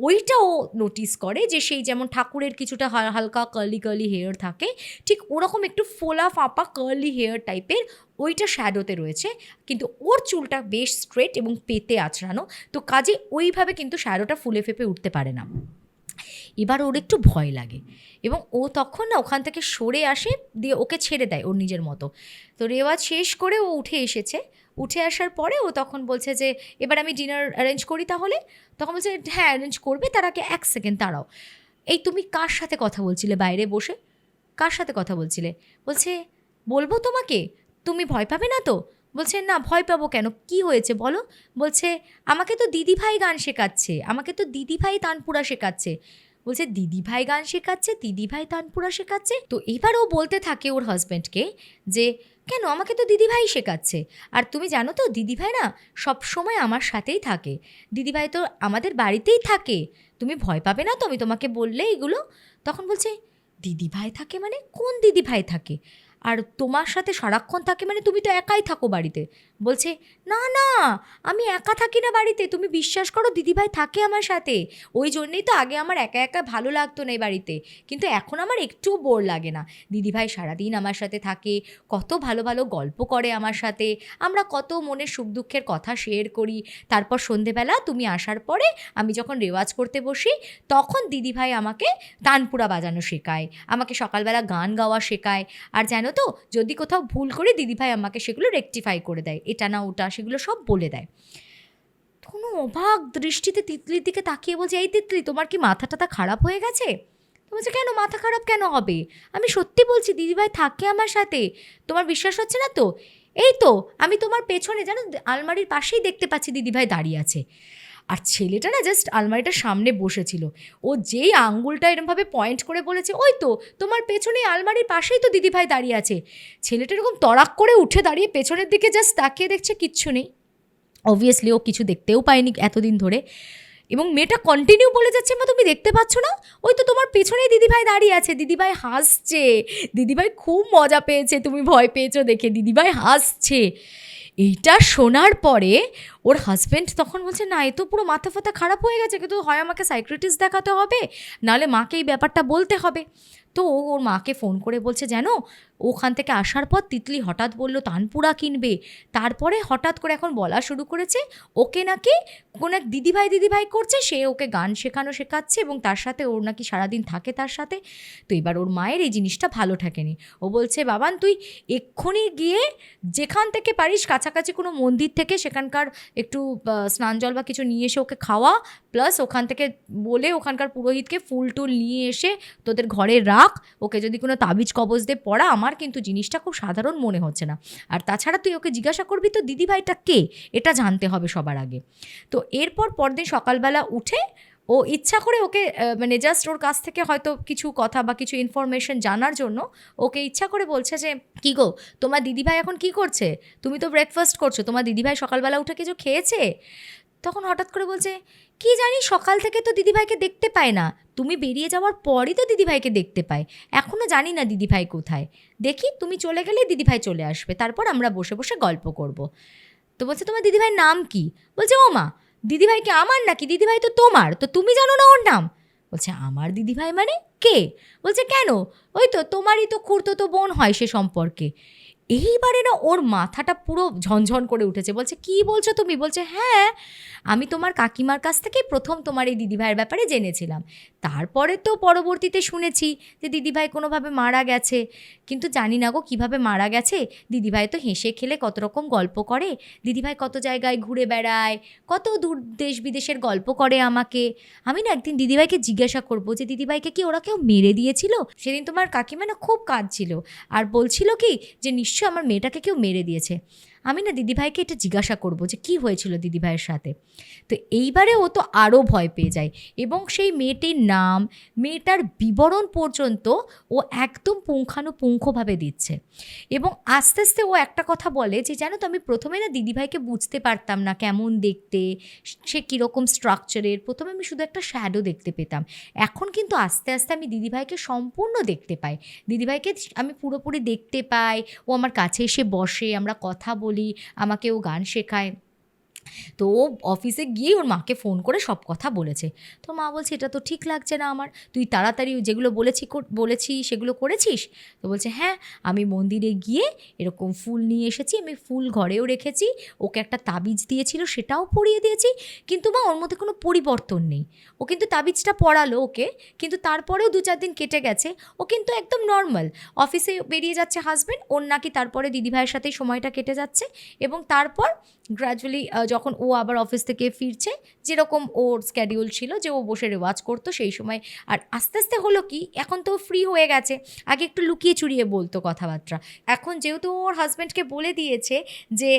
ওইটা ও নোটিস করে যে সেই যেমন ঠাকুরের কিছুটা হালকা কার্লি কার্লি হেয়ার থাকে, ঠিক ওরকম একটু ফোলা ফাঁপা কার্লি হেয়ার টাইপের ওইটা শ্যাডোতে রয়েছে, কিন্তু ওর চুলটা বেশ স্ট্রেট এবং পেতে আঁচড়ানো, তো কাজে ওইভাবে কিন্তু শ্যাডোটা ফুলে ফেপে উঠতে পারে না। এবার ওর একটু ভয় লাগে এবং ও তখন না ওখান থেকে সরে আসে, দিয়ে ওকে ছেড়ে দেয় ওর নিজের মতো। তো রেওয়াজ শেষ করে ও উঠে এসেছে, উঠে আসার পরে ও তখন বলছে যে এবার আমি ডিনার অ্যারেঞ্জ করি তাহলে। তখন বলছে হ্যাঁ অ্যারেঞ্জ করবে, তার আগে এক সেকেন্ড দাঁড়াও, এই তুমি কার সাথে কথা বলছিলে বাইরে বসে, কার সাথে কথা বলছিলে? বলছে বলবো তোমাকে, তুমি ভয় পাবে না তো? বলছে না ভয় পাবো কেন, কি হয়েছে বলো? বলছে আমাকে তো দিদিভাই গান শেখাচ্ছে, আমাকে তো দিদিভাই তানপুরা শেখাচ্ছে। বলছে দিদিভাই গান শেখাচ্ছে, দিদিভাই তানপুরা শেখাচ্ছে? তো এবার ও বলতে থাকে ওর হাজব্যান্ডকে যে কেন, আমাকে তো দিদিভাই শেখাচ্ছে, আর তুমি জানো তো দিদিভাই না সব সময় আমার সাথেই থাকে, দিদিভাই তো আমাদের বাড়িতেই থাকে, তুমি ভয় পাবে না তো আমি তোমাকে বললে এগুলো? তখন বলছে দিদিভাই থাকে মানে কোন দিদিভাই থাকে, আর তোমার সাথে সারাক্ষণ থাকে মানে তুমি তো একাই থাকো বাড়িতে? বলছে না না, আমি একা থাকি না বাড়িতে, তুমি বিশ্বাস করো দিদিভাই থাকে আমার সাথে, ওই জন্যেই তো আগে আমার একা একা ভালো লাগতো না এই বাড়িতে, কিন্তু এখন আমার একটুও বোর লাগে না, দিদিভাই সারাদিন আমার সাথে থাকে, কত ভালো ভালো গল্প করে আমার সাথে, আমরা কত মনের সুখ দুঃখের কথা শেয়ার করি, তারপর সন্ধেবেলা তুমি আসার পরে আমি যখন রেওয়াজ করতে বসি তখন দিদিভাই আমাকে তানপুরা বাজানো শেখায়, আমাকে সকালবেলা গান গাওয়া শেখায়, আর জানো তো যদি কোথাও ভুল করে দিদিভাই আমাকে সেগুলো রেকটিফাই করে দেয়, এটা না ওটা সেগুলো সব বলে দেয়। কোনো অবাক দৃষ্টিতে তিতলির দিকে তাকিয়ে বলছে এই তিতলি তোমার কি মাথা টাথা খারাপ হয়ে গেছে? তো বলছে কেন, মাথা খারাপ কেন হবে, আমি সত্যি বলছি দিদিভাই থাকে আমার সাথে, তোমার বিশ্বাস হচ্ছে না তো? এই তো আমি তোমার পেছনে জানো আলমারির পাশেই দেখতে পাচ্ছি দিদিভাই দাঁড়িয়ে আছে। আর ছেলেটা না জাস্ট আলমারিটার সামনে বসেছিল, ও যেই আঙ্গুলটা এরমভাবে পয়েন্ট করে বলেছে ওই তো তোমার পেছনে আলমারির পাশেই তো দিদিভাই দাঁড়িয়ে আছে, ছেলেটা এরকম তড়াক করে উঠে দাঁড়িয়ে পেছনের দিকে জাস্ট তাকিয়ে দেখছে কিচ্ছু নেই, অবভিয়াসলি ও কিছু দেখতেও পায়নি এতদিন ধরে, এবং মেয়েটা কন্টিনিউ বলে যাচ্ছে মা তুমি দেখতে পাচ্ছ না, ওই তো তোমার পেছনেই দিদিভাই দাঁড়িয়ে আছে, দিদিভাই হাসছে, দিদিভাই খুব মজা পেয়েছে তুমি ভয় পেয়েছো দেখে, দিদিভাই হাসছে। এইটা শোনার পরে ওর হাজব্যান্ড তখন বলছে না এ তো পুরো মাথা ফাথা খারাপ হয়ে গেছে, কিন্তু হয় আমাকে সাইকিয়াট্রিস্ট দেখাতে হবে, নাহলে মাকে এই ব্যাপারটা বলতে হবে। তো ও ওর মাকে ফোন করে বলছে জানো ওখান থেকে আসার পর তিতলি হঠাৎ বলল তানপুরা কিনবে, তারপরে হঠাৎ করে এখন বলা শুরু করেছে ওকে নাকি কোনো এক দিদিভাই দিদিভাই করছে, সে ওকে গান শেখাচ্ছে এবং তার সাথে ওর নাকি সারাদিন থাকে তার সাথে। তো এবার ওর মায়ের এই জিনিসটা ভালো ঠেকেনি, ও বলছে বাবান তুই এক্ষুনি গিয়ে যেখান থেকে পারিস কাছাকাছি কোনো মন্দির থেকে সেখানকার একটু স্নান জল বা কিছু নিয়ে এসে ওকে খাওয়া, প্লাস ওখান থেকে বলে ওখানকার পুরোহিতকে ফুল টুল নিয়ে এসে তোদের ঘরে রাখ, ওকে যদি কোনো তাবিজ কবজ দিয়ে পড়া, আমার কিন্তু জিনিসটা খুব সাধারণ মনে হচ্ছে না, আর তাছাড়া তুই ওকে জিজ্ঞাসা করবি তো দিদিভাইটা কে, এটা জানতে হবে সবার আগে। তো এরপর পরদিন সকালবেলা উঠে ও ইচ্ছা করে ওকে মানে জাস্ট ওর কাছ থেকে হয়তো কিছু কথা বা কিছু ইনফরমেশন জানার জন্য ওকে ইচ্ছা করে বলছে যে কী গো তোমার দিদিভাই এখন কি করছে, তুমি তো ব্রেকফাস্ট করছো, তোমার দিদিভাই সকালবেলা উঠে কিছু খেয়েছে? তখন হঠাৎ করে বলছে কি জানি সকাল থেকে তো দিদিভাইকে দেখতে পায় না, তুমি বেরিয়ে যাওয়ার পরই তো দিদিভাইকে দেখতে পাই, এখনও জানি না দিদিভাই কোথায়, দেখি তুমি চলে গেলে দিদিভাই চলে আসবে, তারপর আমরা বসে বসে গল্প করব। তো বলছে তোমার দিদিভাইয়ের নাম কি? বলছে ও মা দিদিভাই কি আমার নাকি, দিদিভাই তো তোমার, তো তুমি জানো না ওর নাম? বলছে আমার দিদিভাই মানে কে? বলছে কেন, ওই তো তোমারই তো খুড়তো তো বোন হয় সে সম্পর্কে। এইবারে না ওর মাথাটা পুরো ঝনঝন করে উঠেছে, বলছে কি বলছো তুমি? বলছে হ্যাঁ, আমি তোমার কাকিমার কাছ থেকেই প্রথম তোমার এই দিদিভাইয়ের ব্যাপারে জেনেছিলাম, তারপরে তো পরবর্তীতে শুনেছি যে দিদিভাই কোনোভাবে মারা গেছে, কিন্তু জানি না গো কীভাবে মারা গেছে। দিদিভাই তো হেসে খেলে কত রকম গল্প করে, দিদিভাই কত জায়গায় ঘুরে বেড়ায়, কত দূর দেশ বিদেশের গল্প করে আমাকে। আমি না একদিন দিদিভাইকে জিজ্ঞাসা করবো যে দিদিভাইকে কি ওরা কেউ মেরে দিয়েছিল? সেদিন তোমার কাকিমা না খুব কাঁদছিল আর বলছিল কি যে নিশ্চয় আমার মেয়েটাকে কেউ মেরে দিয়েছে। আমি না দিদিভাইকে এটা জিজ্ঞাসা করব যে কী হয়েছিল দিদিভাইয়ের সাথে। তো এইবারে ও তো আরও ভয় পেয়ে যায় এবং সেই মেয়েটির নাম, মেয়েটার বিবরণ পর্যন্ত ও একদম পুঙ্খানুপুঙ্খভাবে দিচ্ছে। এবং আস্তে আস্তে ও একটা কথা বলে যে জানো তো, আমি প্রথমে না দিদিভাইকে বুঝতে পারতাম না কেমন দেখতে, সে কীরকম স্ট্রাকচারের, প্রথমে আমি শুধু একটা শ্যাডো দেখতে পেতাম, এখন কিন্তু আস্তে আস্তে আমি দিদিভাইকে সম্পূর্ণ দেখতে পাই, দিদিভাইকে আমি পুরোপুরি দেখতে পাই। ও আমার কাছে এসে বসে, আমরা কথা বলি, আমাকে ও গান শেখায়। তো ও অফিসে গিয়ে ওর মাকে ফোন করে সব কথা বলেছে। তো মা বলছে এটা তো ঠিক লাগছে না আমার, তুই তাড়াতাড়ি যেগুলো বলেছি সেগুলো করেছিস? তো বলছে হ্যাঁ, আমি মন্দিরে গিয়ে এরকম ফুল নিয়ে এসেছি, আমি ফুল ঘরেও রেখেছি, ওকে একটা তাবিজ দিয়েছিল সেটাও পরিয়ে দিয়েছি, কিন্তু মা ওর মধ্যে কোনো পরিবর্তন নেই। ও কিন্তু তাবিজটা পড়ালো ওকে, কিন্তু তারপরেও 2-4 দিন কেটে গেছে, ও কিন্তু একদম নর্মাল, অফিসে বেরিয়ে যাচ্ছে হাজব্যান্ড, ওর নাকি তারপরে দিদিভাইয়ের সাথেই সময়টা কেটে যাচ্ছে। এবং তারপর গ্র্যাজুয়ালি যখন ও আবার অফিস থেকে ফিরছে, যেরকম ওর স্ক্যাডিউল ছিল যে ও বসে রেওয়াজ করতো সেই সময়, আর আস্তে আস্তে হলো কি এখন তো ফ্রি হয়ে গেছে, আগে একটু লুকিয়ে চুরিয়ে বলতো কথাবার্তা, এখন যেহেতু ওর হাজব্যান্ডকে বলে দিয়েছে যে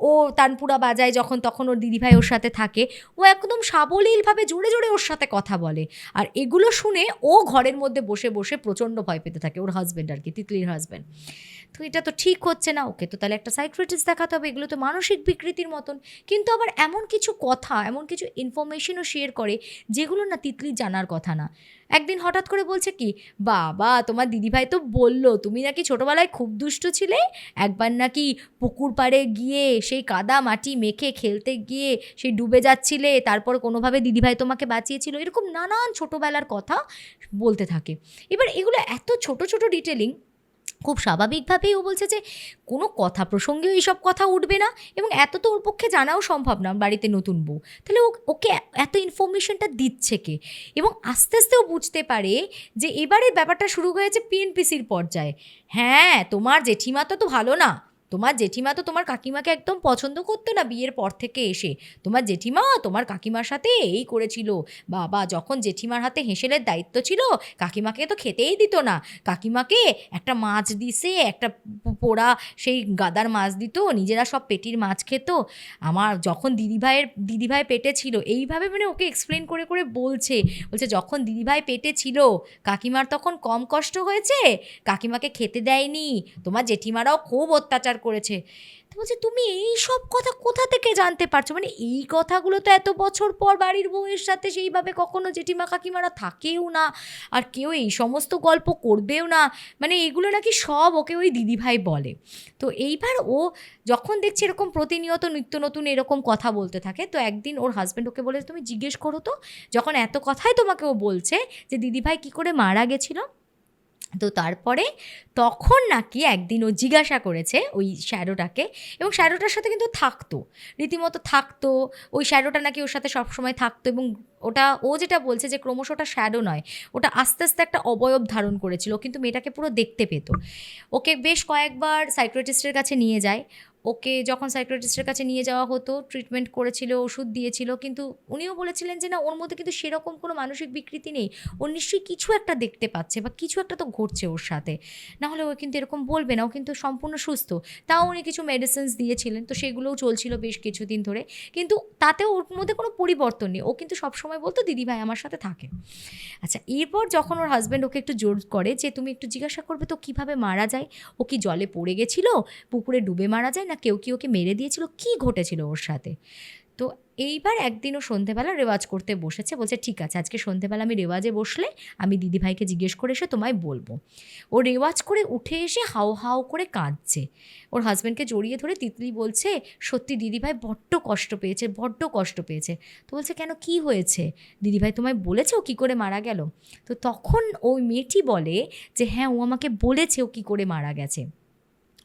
ও তানপুরা বাজায় যখন তখন ওর দিদিভাই ওর সাথে থাকে, ও একদম সাবলীলভাবে জোরে জোরে ওর সাথে কথা বলে। আর এগুলো শুনে ও ঘরের মধ্যে বসে বসে প্রচণ্ড ভয় পেতে থাকে, ওর হাজব্যান্ড আর কি, তিতলির হাজব্যান্ড। তো এটা তো ঠিক হচ্ছে না, ওকে তো তাহলে একটা সাইকিয়াট্রিস্ট দেখাতে হবে, এগুলো তো মানসিক বিকৃতির মতন। কিন্তু আবার এমন কিছু কথা, এমন কিছু ইনফরমেশনও শেয়ার করে যেগুলো না তিতলি জানার কথা না। একদিন হঠাৎ করে বলছে কি, বাবা তোমার দিদিভাই তো বললো তুমি নাকি ছোটোবেলায় খুব দুষ্টু ছিলে, একবার নাকি পুকুর পাড়ে গিয়ে সেই কাদা মাটি মেখে খেলতে গিয়ে সেই ডুবে যাচ্ছিলে, তারপর কোনোভাবে দিদিভাই তোমাকে বাঁচিয়েছিল, এরকম নানান ছোটোবেলার কথা বলতে থাকে। এবার এগুলো এত ছোট ছোট ডিটেলিং, খুব স্বাভাবিকভাবেই ও বলছে যে কোনো কথা প্রসঙ্গেও এইসব কথা উঠবে না, এবং এত তো ওর পক্ষে জানাও সম্ভব না, বাড়িতে নতুন বউ, তাহলে ওকে এত ইনফরমেশনটা দিচ্ছে কে? এবং আস্তে আস্তে ও বুঝতে পারে যে এবারে ব্যাপারটা শুরু হয়েছে পিএনপিসির পর্যায়ে। হ্যাঁ, তোমার জেঠিমা তো ভালো না, তোমার জেঠিমা তো তোমার কাকিমাকে একদম পছন্দ করতো না বিয়ের পর থেকে এসে, তোমার জেঠিমা তোমার কাকিমার সাথে এই করেছিল, বাবা যখন জেঠিমার হাতে হেঁসেলের দায়িত্ব ছিল কাকিমাকে তো খেতেই দিত না, কাকিমাকে একটা মাছ দিছে, একটা পোড়া সেই গাদার মাছ দিত, নিজেরা সব পেটির মাছ খেত, আমার যখন দিদিভাই পেটে ছিল, এইভাবে মানে ওকে এক্সপ্লেন করে করে বলছে যখন দিদিভাই পেটে ছিল কাকিমার তখন কম কষ্ট হয়েছে, কাকিমাকে খেতে দেয়নি, তোমার জেঠিমারাও খুব অত্যাচার করেছে। তো বলছে তুমি এই সব কথা কোথা থেকে জানতে পারছো? মানে এই কথাগুলো তো এত বছর পর বাড়ির বউয়ের সাথে সেইভাবে কখনো জেঠিমা কাকিমারা থাকেও না, আর কেউ এই সমস্ত গল্প করবেও না, মানে এগুলো নাকি সব ওকে ওই দিদিভাই বলে। তো এইবার ও যখন দেখছে এরকম প্রতিনিয়ত নিত্য নতুন এরকম কথা বলতে থাকে, তো একদিন ওর হাজব্যান্ড ওকে বলে তুমি জিজ্ঞেস করো তো, যখন এত কথাই তোমাকে ও বলছে যে দিদিভাই কী করে মারা গেছিলো, তো তারপরে তখন নাকি একদিন ও জিজ্ঞাসা করেছে ওই শ্যাডোটাকে, এবং শ্যাডোটার সাথে কিন্তু থাকতো, রীতিমতো থাকতো, ওই শ্যাডোটা নাকি ওর সাথে সবসময় থাকতো, এবং ওটা ও যেটা বলছে যে ক্রমশ ওটা শ্যাডো নয়, ওটা আস্তে আস্তে একটা অবয়ব ধারণ করেছিল, কিন্তু মেয়েটাকে পুরো দেখতে পেত। ওকে বেশ কয়েকবার সাইকিয়াট্রিস্টের কাছে নিয়ে যায়, ওকে যখন সাইকিয়াট্রিস্টের কাছে নিয়ে যাওয়া হতো ট্রিটমেন্ট করেছিল, ওষুধ দিয়েছিল, কিন্তু উনিও বলেছিলেন যে না ওর মধ্যে কিন্তু সেরকম কোনো মানসিক বিকৃতি নেই, ওর নিশ্চয়ই কিছু একটা দেখতে পাচ্ছে বা কিছু একটা তো ঘটছে ওর সাথে, নাহলে ও কিন্তু এরকম বলবে না, ও কিন্তু সম্পূর্ণ সুস্থ। তাও উনি কিছু মেডিসিনস দিয়েছিলেন, তো সেগুলোও চলছিল বেশ কিছুদিন ধরে, কিন্তু তাতেও ওর মধ্যে কোনো পরিবর্তন নেই, ও কিন্তু সবসময় বলতো দিদিভাই আমার সাথে থাকে। আচ্ছা, এরপর যখন ওর হাজব্যান্ড ওকে একটু জোর করে যে তুমি একটু জিজ্ঞাসা করবে তো কীভাবে মারা যায়, ও কি জলে পড়ে গেছিলো, পুকুরে ডুবে মারা যায়, না কেউ কি ওকে মেরে দিয়েছিল, কী ঘটেছিল ওর সাথে। তো এইবার একদিন ও সন্ধেবেলা রেওয়াজ করতে বসেছে, বলছে ঠিক আছে আজকে সন্ধেবেলা আমি রেওয়াজে বসলে আমি দিদিভাইকে জিজ্ঞেস করে এসে তোমায় বলবো। ও রেওয়াজ করে উঠে এসে হাও হাও করে কাঁদছে, ওর হাজব্যান্ডকে জড়িয়ে ধরে তিতলি বলছে সত্যি দিদিভাই বড্ড কষ্ট পেয়েছে, বড্ড কষ্ট পেয়েছে। তো বলছে কেন, কি হয়েছে, দিদিভাই তোমায় বলেছে ও কী করে মারা গেল? তো তখন ওই মেয়েটি বলে যে হ্যাঁ ও আমাকে বলেছে ও কী করে মারা গেছে।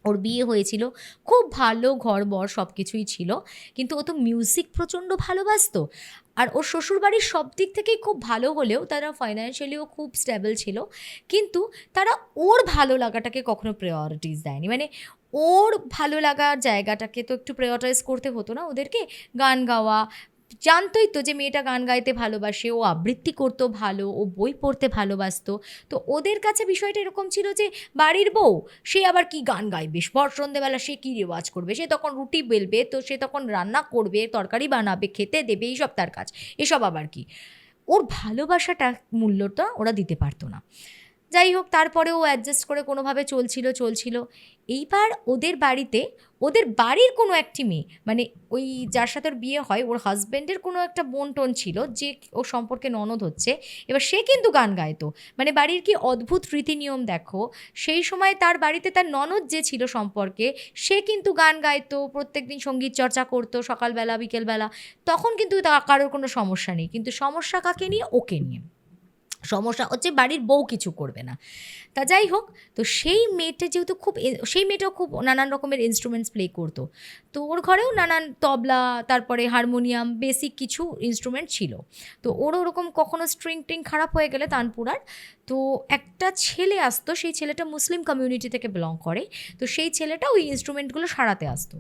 ওর বিয়ে হয়েছিল, খুব ভালো ঘর-বর সব কিছুই ছিল। কিন্তু ও তো মিউজিক প্রচণ্ড ভালোবাসতো। আর ওর শ্বশুরবাড়ির সব দিক থেকেই খুব ভালো হলেও তারা ফাইন্যান্সিয়ালিও খুব স্টেবল ছিল। কিন্তু তারা ওর ভালো লাগাটাকে কখনো প্রায়োরিটিস দেয়নি। মানে ওর ভালো লাগার জায়গাটাকে তো একটু প্রায়োরিটাইজ করতে হতো না ওদেরকে? গান গাওয়া, জানতই তো যে মেয়েটা গান গাইতে ভালোবাসে, ও আবৃত্তি করতো ভালো, ও বই পড়তে ভালোবাসতো। তো ওদের কাছে বিষয়টা এরকম ছিল যে বাড়ির বউ, সে আবার কি গান গাইবে? ভর সন্ধেবেলা সে কী রেওয়াজ করবে? সে তখন রুটি বেলবে, তো সে তখন রান্না করবে, তরকারি বানাবে, খেতে দেবে, এইসব তার কাজ। এসব আবার কি? ওর ভালোবাসাটা মূল্যটা ওরা দিতে পারতো না। যাই হোক, তারপরেও ও অ্যাডজাস্ট করে কোনোভাবে চলছিল। এইবার ওদের বাড়িতে, ওদের বাড়ির কোনো একটি মেয়ে, মানে ওই যার সাথে ওর বিয়ে হয়, ওর হাজব্যান্ডের কোনো একটা বোন-টোন ছিল, যে ওর সম্পর্কে ননদ হচ্ছে। এবার সে কিন্তু গান গাইতো। মানে বাড়ির কি অদ্ভুত রীতিনিয়ম দেখো! সেই সময় তার বাড়িতে তার ননদ যে ছিল সম্পর্কে, সে কিন্তু গান গাইতো, প্রত্যেকদিন সঙ্গীত চর্চা করতো সকালবেলা, বিকেলবেলা। তখন কিন্তু কারোর কোনো সমস্যা নেই। কিন্তু সমস্যা কাকে নিয়ে? ওকে নিয়ে। সমস্যা হচ্ছে বাড়ির বউ কিছু করবে না। তা যাই হোক, তো সেই মেয়েটা যেহেতু খুব সেই মেয়েটাও খুব নানান রকমের ইনস্ট্রুমেন্টস প্লে করতো। তো ওর ঘরেও নানান তবলা, তারপরে হারমোনিয়াম, বেসিক কিছু ইনস্ট্রুমেন্ট ছিল। তো ওর ওরকম কখনো স্ট্রিং খারাপ হয়ে গেলে তানপুরার, তো একটা ছেলে আসতো, সেই ছেলেটা মুসলিম কমিউনিটি থেকে বিলং করে। তো সেই ছেলেটা ওই ইনস্ট্রুমেন্টগুলো সারাতে আসতো।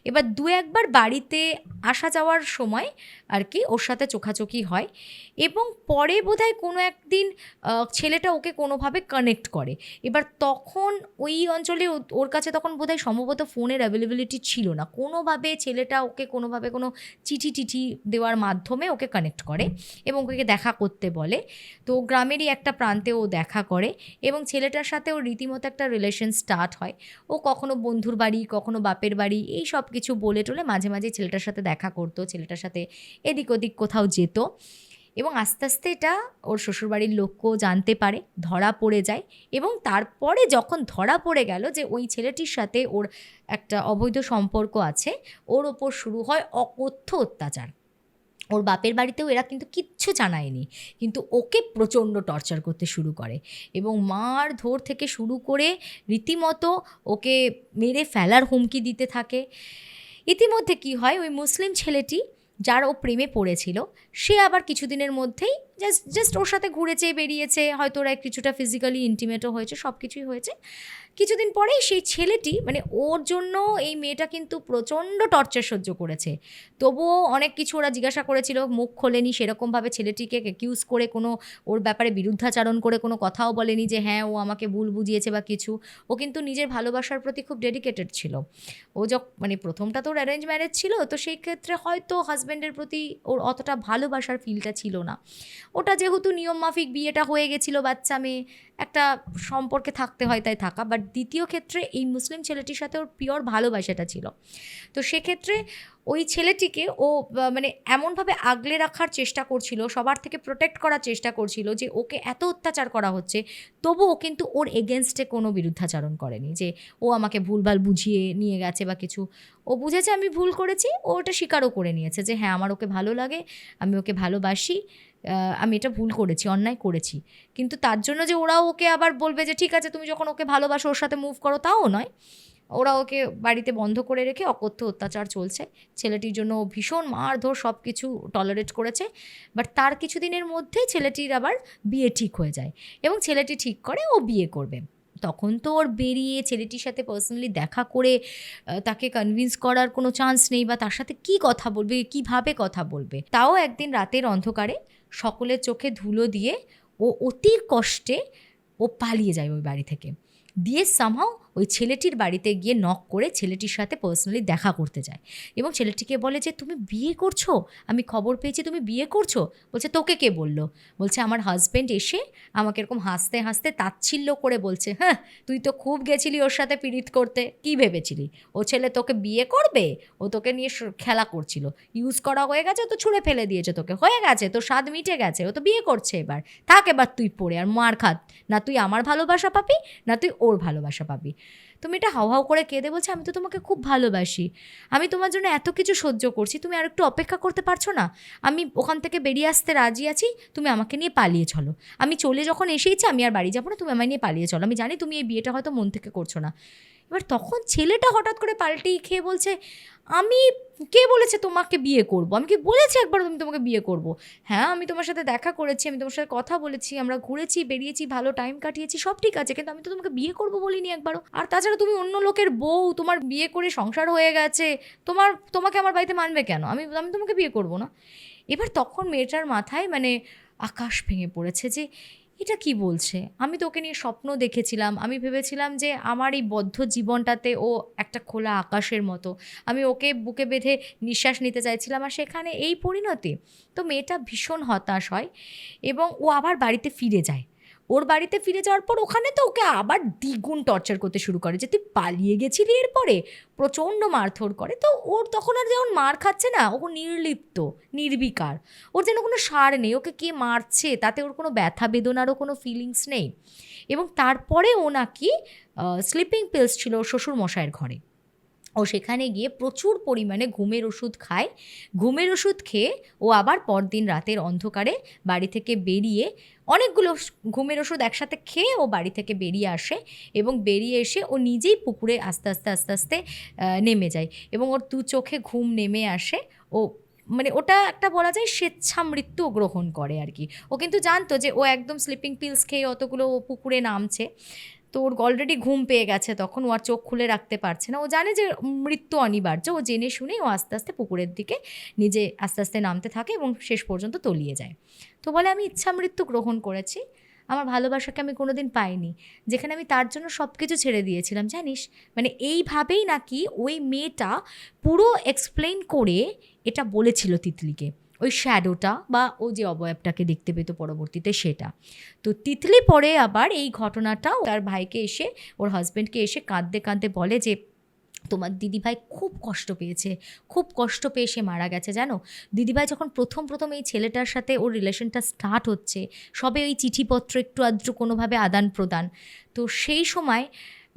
এবার দু একবার বাড়িতে আসা যাওয়ার সময় আর কি ওর সাথে চোখাচোখি হয়, এবং পরে বোধহয় কোনো একদিন ছেলেটা ওকে কোনোভাবে কানেক্ট করে। এবার তখন ওই অঞ্চলে ওর কাছে তখন বোধহয় সম্ভবত ফোনের অ্যাভেলেবিলিটি ছিল না। কোনোভাবে ছেলেটা ওকে কোনোভাবে কোনো চিঠি দেওয়ার মাধ্যমে ওকে কানেক্ট করে এবং ওকে দেখা করতে বলে। তো গ্রামেরই একটা প্রান্তে ও দেখা করে এবং ছেলেটার সাথে ওর রীতিমতো একটা রিলেশন স্টার্ট হয়। ও কখনো বন্ধুর বাড়ি, কখনো বাপের বাড়ি, এই সব কিছু বলে টলে মাঝে ছেলেটার সাথে দেখা করতো, ছেলেটার সাথে এদিক ওদিক কোথাও যেত। এবং আস্তে আস্তে এটা ওর শ্বশুরবাড়ির লোকও জানতে পারে, ধরা পড়ে যায়। এবং তারপরে যখন ধরা পড়ে গেল যে ওই ছেলেটির সাথে ওর একটা অবৈধ সম্পর্ক আছে, ওর ওপর শুরু হয় অকথ্য অত্যাচার। ওর বাপের বাড়িতেও এরা কিন্তু কিচ্ছু জানায়নি, কিন্তু ওকে প্রচণ্ড টর্চার করতে শুরু করে এবং মারধর থেকে শুরু করে রীতিমতো ওকে মেরে ফেলার হুমকি দিতে থাকে। ইতিমধ্যে কি হয়, ওই মুসলিম ছেলেটি যার ও প্রেমে পড়েছিল, সে আবার কিছুদিনের মধ্যেই জাস্ট ওর সাথে ঘুরেছে, বেরিয়েছে, হয়তো ওরা কিছুটা ফিজিক্যালি ইন্টিমেটও হয়েছে, সব কিছুই হয়েছে। কিছুদিন পরেই সেই ছেলেটি, মানে ওর জন্য এই মেয়েটা কিন্তু প্রচণ্ড টর্চার সহ্য করেছে। তবুও অনেক কিছু ওরা জিজ্ঞাসা করেছিল, মুখ খোলেনি সেরকমভাবে, ছেলেটিকে অ্যাকিউজ করে কোনো ওর ব্যাপারে বিরুদ্ধাচারণ করে কোনো কথাও বলেনি যে হ্যাঁ ও আমাকে ভুল বুঝিয়েছে বা কিছু। ও কিন্তু নিজের ভালোবাসার প্রতি খুব ডেডিকেটেড ছিল। ও মানে প্রথমটা তো ওর অ্যারেঞ্জ ম্যারেজ ছিল, তো সেই ক্ষেত্রে হয়তো হাজব্যান্ডের প্রতি ওর অতটা ভালোবাসার ফিলটা ছিল না। ওটা যেহেতু নিয়মমাফিক বিয়েটা হয়ে গেছিলো, বাচ্চা মেয়ে, একটা সম্পর্কে থাকতে হয় তাই থাকা। বাট দ্বিতীয় ক্ষেত্রে এই মুসলিম ছেলেটির সাথে ওর পিওর ভালোবাসাটা ছিল। তো সেক্ষেত্রে ওই ছেলেটিকে ও মানে এমনভাবে আগলে রাখার চেষ্টা করছিল, সবার থেকে প্রোটেক্ট করার চেষ্টা করছিল যে ওকে এত অত্যাচার করা হচ্ছে, তবু ও কিন্তু ওর এগেনস্টে কোনো বিরুদ্ধাচারণ করেনি যে ও আমাকে ভুলভাল বুঝিয়ে নিয়ে গেছে বা কিছু। ও বুঝেছে আমি ভুল করেছি, ও ওটা স্বীকারও করে নিয়েছে যে হ্যাঁ আমার ওকে ভালো লাগে, আমি ওকে ভালোবাসি, আমি এটা ভুল করেছি, অন্যায় করেছি। কিন্তু তার জন্য যে ওরাও ওকে আবার বলবে যে ঠিক আছে তুমি যখন ওকে ভালোবাসো ওর সাথে মুভ করো, তাও নয়। ওরা ওকে বাড়িতে বন্ধ করে রেখে অকথ্য অত্যাচার চলছে। ছেলেটির জন্য ভীষণ মারধর সব কিছু টলারেট করেছে। বাট তার কিছুদিনের মধ্যেই ছেলেটির আবার বিয়ে ঠিক হয়ে যায় এবং ছেলেটি ঠিক করে ও বিয়ে করবে। তখন তো ওর বেরিয়ে ছেলেটির সাথে পার্সোনালি দেখা করে তাকে কনভিন্স করার কোনো চান্স নেই, বা তার সাথে কী কথা বলবে, কীভাবে কথা বলবে। তাও একদিন রাতের অন্ধকারে সকলের চোখে ধুলো দিয়ে ও অতি কষ্টে ও পালিয়ে যায় ওই বাড়ি থেকে। দিয়ে সামহাও ওই ছেলেটির বাড়িতে গিয়ে নক করে ছেলেটির সাথে পার্সোনালি দেখা করতে যায় এবং ছেলেটিকে বলে যে তুমি বিয়ে করছো, আমি খবর পেয়েছি তুমি বিয়ে করছো। বলছে তোকে কে বললো? বলছে আমার হাজব্যান্ড এসে আমাকে এরকম হাসতে হাসতে তাচ্ছিল্য করে বলছে, হ্যাঁ তুই তো খুব গেছিলি ওর সাথে পীড়িত করতে, কী ভেবেছিলি ও ছেলে তোকে বিয়ে করবে? ও তোকে নিয়ে খেলা করছিল, ইউজ করা হয়ে গেছে, তো ছুঁড়ে ফেলে দিয়েছে, তোকে হয়ে গেছে, তোর স্বাদ মিটে গেছে, ও তো বিয়ে করছে, এবার থাক, এবার তুই পড়ে আর মার খাত, না তুই আমার ভালোবাসা পাবি না তুই ওর ভালোবাসা পাবি। তুমি এটা হাউ হাউ করে কেঁদে বলছে আমি তো তোমাকে খুব ভালোবাসি, আমি তোমার জন্য এত কিছু সহ্য করছি, তুমি আর একটু অপেক্ষা করতে পারছো না? আমি ওখান থেকে বেরিয়ে আসতে রাজি আছি, তুমি আমাকে নিয়ে পালিয়ে চলো, আমি চলে যখন এসেইছি আমি আর বাড়ি যাবো না, তুমি আমায় নিয়ে পালিয়ে চলো, আমি জানি তুমি এই বিয়েটা হয়তো মন থেকে করছো না। এবার তখন ছেলেটা হঠাৎ করে পাল্টেই খেয়ে বলছে, আমি, কে বলেছে তোমাকে বিয়ে করব? আমি কি বলেছি একবার আমি তোমাকে বিয়ে করব? হ্যাঁ, আমি তোমার সাথে দেখা করেছি, আমি তোমার সাথে কথা বলেছি, আমরা ঘুরেছি বেরিয়েছি, ভালো টাইম কাটিয়েছি, সব ঠিক আছে, কিন্তু আমি তো তোমাকে বিয়ে করব বলিনি একবারও। আর তাছাড়া তুমি অন্য লোকের বউ, তোমার বিয়ে করে সংসার হয়ে গেছে, তোমাকে আমার বাড়িতে মানবে কেন? আমি আমি তোমাকে বিয়ে করব না। এবার তখন মেয়েটার মাথায় মানে আকাশ ভেঙে পড়েছে যে এটা কি বলছে? আমি তো ওকে নিয়ে স্বপ্ন দেখেছিলাম, আমি ভেবেছিলাম যে আমার এই বদ্ধ জীবনটাতে ও একটা খোলা আকাশের মতো, আমি ওকে বুকে বেঁধে নিঃশ্বাস নিতে চাইছিলাম, আর সেখানে এই পরিণতি। তো মেয়েটা ভীষণ হতাশ হয় এবং ও আবার বাড়িতে ফিরে যায়। ওর বাড়িতে ফিরে যাওয়ার পর ওখানে তো ওকে আবার দ্বিগুণ টর্চার করতে শুরু করে যে তুই পালিয়ে গেছিলি, এরপরে প্রচণ্ড মারধর করে। তো ওর তখন আর যেমন মার খাচ্ছে না, ও নির্লিপ্ত, নির্বিকার, ওর যেন কোনো সার নেই, ওকে কে মারছে তাতে ওর কোনো ব্যথা বেদনারও কোনো ফিলিংস নেই। এবং তারপরে ও নাকি স্লিপিং পিলস ছিল ওর শ্বশুর মশাইয়ের ঘরে, ও সেখানে গিয়ে প্রচুর পরিমাণে ঘুমের ওষুধ খায়। ঘুমের ওষুধ খেয়ে ও আবার পরদিন রাতের অন্ধকারে বাড়ি থেকে বেরিয়ে, অনেকগুলো ঘুমের ওষুধ একসাথে খেয়ে ও বাড়ি থেকে বেরিয়ে আসে, এবং বেরিয়ে এসে ও নিজেই পুকুরে আস্তে আস্তে আস্তে আস্তে নেমে যায়, এবং ওর দু চোখে ঘুম নেমে আসে। ও মানে ওটা একটা বলা যায় স্বেচ্ছা মৃত্যু গ্রহণ করে আর কি। ও কিন্তু জানতো যে ও একদম স্লিপিং পিলস খেয়ে অতগুলো পুকুরে নামছে, তো ওর অলরেডি ঘুম পেয়ে গেছে, তখন ও আর চোখ খুলে রাখতে পারছে না, ও জানে যে মৃত্যু অনিবার্য, ও জেনে শুনেই ও আস্তে আস্তে পুকুরের দিকে নিজে আস্তে আস্তে নামতে থাকে এবং শেষ পর্যন্ত তলিয়ে যায়। তো বলে আমি ইচ্ছা মৃত্যু গ্রহণ করেছি, আমার ভালোবাসাকে আমি কোনোদিন পাইনি, যেখানে আমি তার জন্য সব কিছু ছেড়ে দিয়েছিলাম জানিস। মানে এইভাবেই নাকি ওই মেয়েটা পুরো এক্সপ্লেন করে এটা বলেছিল তিতলিকে, ওই শ্যাডোটা বা ও যে অবয়বটাকে দেখতে পেত পরবর্তীতে সেটা। তো তিতলি পরে আবার এই ঘটনাটা তার ভাইকে এসে, ওর হাজব্যান্ডকে এসে কাঁদতে কাঁদতে বলে যে তোমার দিদিভাই খুব কষ্ট পেয়েছে, খুব কষ্ট পেয়ে সে মারা গেছে জানো। দিদিভাই যখন প্রথম এই ছেলেটার সাথে ওর রিলেশনটা স্টার্ট হচ্ছে, সবে ওই চিঠিপত্র একটু আধটু কোনোভাবে আদান প্রদান, তো সেই সময়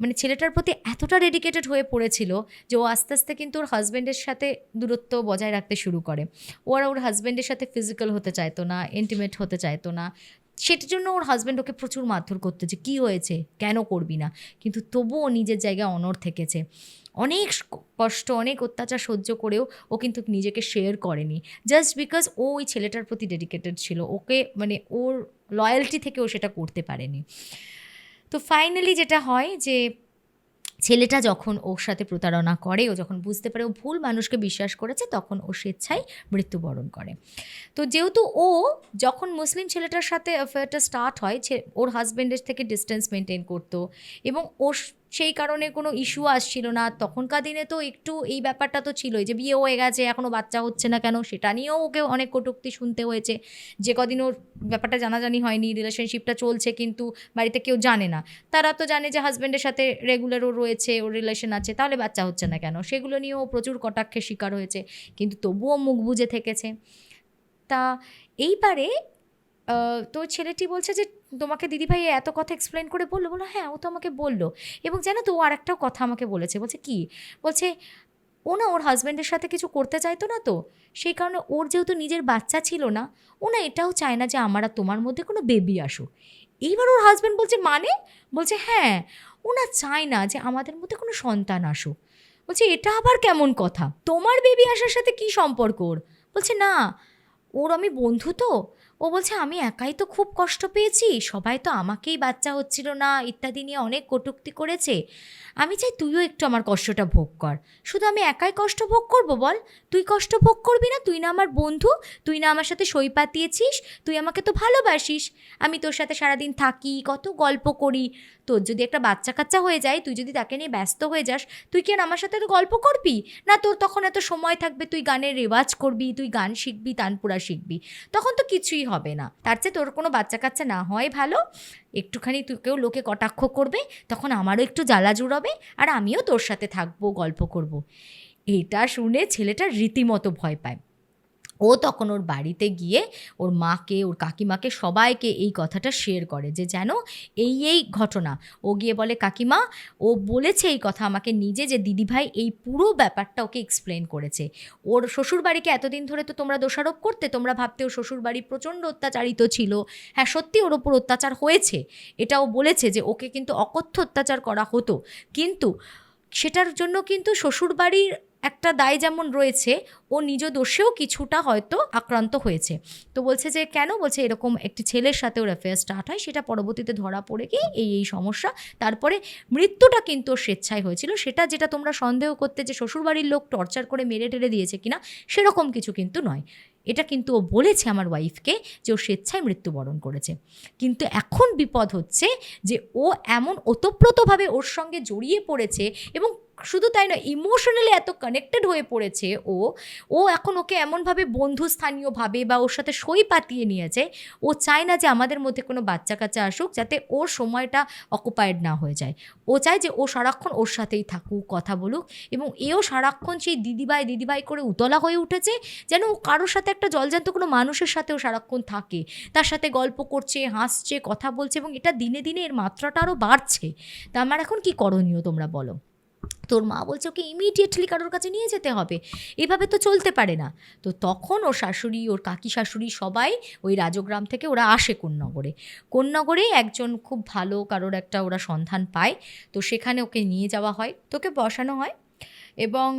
মানে ছেলেটার প্রতি এতটা ডেডিকেটেড হয়ে পড়েছিল যে ও আস্তে আস্তে কিন্তু ওর হাজব্যান্ডের সাথে দূরত্ব বজায় রাখতে শুরু করে। ওর হাজব্যান্ডের সাথে ফিজিক্যাল হতে চাইতো না, ইন্টিমেট হতে চাইতো না, সেটার জন্য ওর হাজব্যান্ড ওকে প্রচুর মারধর করতো যে কী হয়েছে, কেন করবি না, কিন্তু তবুও নিজের জায়গায় অনড় থেকেছে। অনেক কষ্ট, অনেক অত্যাচার সহ্য করেও ও কিন্তু নিজেকে শেয়ার করেনি, জাস্ট বিকজ ও ওই ছেলেটার প্রতি ডেডিকেটেড ছিল, ওকে মানে ওর লয়্যালটি থেকে ও সেটা করতে পারেনি। তো ফাইনালি যেটা হয় যে ছেলেটা যখন ওর সাথে প্রতারণা করে, ও যখন বুঝতে পারে ও ভুল মানুষকে বিশ্বাস করেছে, তখন ও স্বেচ্ছায় মৃত্যুবরণ করে। তো যেহেতু ও যখন মুসলিম ছেলেটার সাথে অ্যাফেয়ারটা স্টার্ট হয়, ওর হাজব্যান্ডের থেকে ডিস্টেন্স মেনটেন করতো, এবং ওর সেই কারণে কোনো ইস্যু আসছিল না। তখনকার দিনে তো একটু এই ব্যাপারটা তো ছিলই যে বিয়ে হয়ে গেছে এখনও বাচ্চা হচ্ছে না কেন, সেটা নিয়েও ওকে অনেক কটূক্তি শুনতে হয়েছে। যে কদিন ওর ব্যাপারটা জানাজানি হয়নি, রিলেশনশিপটা চলছে কিন্তু বাড়িতে কেউ জানে না, তারা তো জানে যে হাজব্যান্ডের সাথে রেগুলার ও রয়েছে, ওর রিলেশন আছে, তাহলে বাচ্চা হচ্ছে না কেন, সেগুলো নিয়েও প্রচুর কটাক্ষের শিকার হয়েছে, কিন্তু তবুও মুখ বুজে থেকেছে। তা এইবারে তো ছেলেটি বলছে যে তোমাকে দিদিভাই এত কথা এক্সপ্লেন করে বললো? বলো হ্যাঁ, ও তো আমাকে বললো, এবং জানো তো ও আরেকটাও কথা আমাকে বলেছে। বলছে কি? বলছে ও না ওর হাজব্যান্ডের সাথে কিছু করতে চাইতো না, তো সেই কারণে ওর যেহেতু নিজের বাচ্চা ছিল না, ও না এটাও চায় না যে আমার আর তোমার মধ্যে কোনো বেবি আসুক। এইবার ওর হাজব্যান্ড বলছে মানে? বলছে হ্যাঁ, ও না চায় না যে আমাদের মধ্যে কোনো সন্তান আসুক। বলছে এটা আবার কেমন কথা, তোমার বেবি আসার সাথে কি সম্পর্ক ওর? বলছে না, ওর আমি বন্ধু তো। ও বলছে আমি একাই তো খুব কষ্ট পেয়েছি, সবাই তো আমাকেই বাচ্চা হচ্ছিল না ইত্যাদি নিয়ে অনেক কটূক্তি করেছে, আমি চাই তুইও একটু আমার কষ্টটা ভোগ কর। শুধু আমি একাই কষ্ট ভোগ করব বল? তুই কষ্ট ভোগ করবি না? তুই না আমার বন্ধু, তুই না আমার সাথে সই পাতিয়েছিস, তুই আমাকে তো ভালোবাসিস, আমি তোর সাথে সারাদিন থাকি, কত গল্প করি, তোর যদি একটা বাচ্চা কাচ্চা হয়ে যায়, তুই যদি তাকে নিয়ে ব্যস্ত হয়ে যাস, তুই কি আর আমার সাথে তো গল্প করবি না? তোর তখন এত সময় থাকবে, তুই গানের রেওয়াজ করবি, তুই গান শিখবি, তানপুরা শিখবি, তখন তো কিছুই হবে না। তার চেয়ে তোর কোনো বাচ্চা কাচ্চা না হয় ভালো, একটুখানি তোকেও লোকে কটাক্ষ করবে, তখন আমারও একটু জ্বালা জুড়াবে, আর আমিও তোর সাথে থাকবো, গল্প করব। এটা শুনে ছেলেটা রীতিমতো ভয় পায়। ও তখন ওর বাড়িতে গিয়ে ওর মাকে, ওর কাকিমাকে, সবাইকে এই কথাটা শেয়ার করে যে যেন এই ঘটনা। ও গিয়ে বলে, কাকিমা ও বলেছে এই কথা আমাকে নিজে, যে দিদিভাই এই পুরো ব্যাপারটা ওকে এক্সপ্লেন করেছে। ওর শ্বশুরবাড়িকে এতদিন ধরে তো তোমরা দোষারোপ করতে, তোমরা ভাবতে ওর শ্বশুরবাড়ি প্রচণ্ড অত্যাচারিত ছিল। হ্যাঁ, সত্যি ওর ওপর অত্যাচার হয়েছে, এটাও বলেছে যে ওকে কিন্তু অকথ্য অত্যাচার করা হতো, কিন্তু সেটার জন্য কিন্তু শ্বশুরবাড়ির একটা দায় যেমন রয়েছে, ও নিজ দোষেও কিছুটা হয়তো আক্রান্ত হয়েছে। তো বলছে যে কেন, বলছে এরকম একটি ছেলের সাথে ওর অ্যাফেয়ার স্টার্ট হয়, সেটা পরবর্তীতে ধরা পড়ে গিয়ে এই সমস্যা, তারপরে মৃত্যুটা কিন্তু ওর স্বেচ্ছায় হয়েছিল। সেটা যেটা তোমরা সন্দেহ করতে যে শ্বশুরবাড়ির লোক টর্চার করে মেরে টেরে দিয়েছে কিনা, সেরকম কিছু কিন্তু নয়। এটা কিন্তু ও বলেছে আমার ওয়াইফকে যে ও স্বেচ্ছায় মৃত্যুবরণ করেছে। কিন্তু এখন বিপদ হচ্ছে যে ও এমন ওতপ্রোতভাবে ওর সঙ্গে জড়িয়ে পড়েছে, এবং শুধু তাই নয়, ইমোশনালি এত কানেক্টেড হয়ে পড়েছে ও এখন ওকে এমনভাবে বন্ধুস্থানীয়ভাবে বা ওর সাথে সই পাতিয়ে নিয়েছে। ও চায় না যে আমাদের মধ্যে কোনো বাচ্চা কাচ্চা আসুক, যাতে ওর সময়টা অকুপায়েড না হয়ে যায়। ও চায় যে ও সারাক্ষণ ওর সাথেই থাকুক, কথা বলুক, এবং এও সারাক্ষণ সেই দিদিভাই করে উতলা হয়ে উঠেছে, যেন ও কারোর সাথে একটা জলজান্ত কোনো মানুষের সাথেও সারাক্ষণ থাকে, তার সাথে গল্প করছে, হাসছে, কথা বলছে, এবং এটা দিনে দিনে এর মাত্রাটা আরও বাড়ছে। তা আমার এখন কি করণীয় তোমরা বলো? তোর মা বলছে ওকে ইমিডিয়েটলি কারোর কাছে নিয়ে যেতে হবে, এভাবে তো চলতে পারে না। তো তখন ওর শাশুড়ি, ওর কাকি শাশুড়ি সবাই ওই রাজগ্রাম থেকে ওরা আসে কোন্নগরে একজন খুব ভালো কারোর একটা ওরা সন্ধান পায়। তো সেখানে ওকে নিয়ে যাওয়া হয়, তোকে বসানো হয়, এবং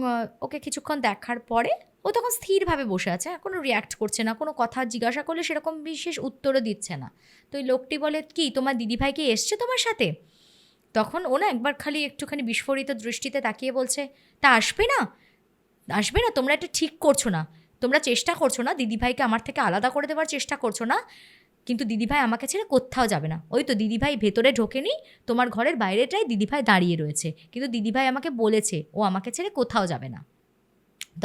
ওকে কিছুক্ষণ দেখার পরে ও তখন স্থিরভাবে বসে আছে, কোনো রিয়্যাক্ট করছে না, কোনো কথা জিজ্ঞাসা করলে সেরকম বিশেষ উত্তরও দিচ্ছে না। তো ওই লোকটি বলে, কি তোমার দিদিভাই কি এসছে তোমার সাথে? তখন ও না একবার খালি একটুখানি বিস্ফোরিত দৃষ্টিতে তাকিয়ে বলছে, তা আসবে না, তোমরা এটা ঠিক করছো না, তোমরা চেষ্টা করছো না, দিদিভাইকে আমার থেকে আলাদা করে দেওয়ার চেষ্টা করছো না, কিন্তু দিদিভাই আমাকে ছেড়ে কোথাও যাবে না। ওই তো দিদিভাই ভেতরে ঢোকেনি, তোমার ঘরের বাইরেটাই দিদিভাই দাঁড়িয়ে রয়েছে, কিন্তু দিদিভাই আমাকে বলেছে ও আমাকে ছেড়ে কোথাও যাবে না।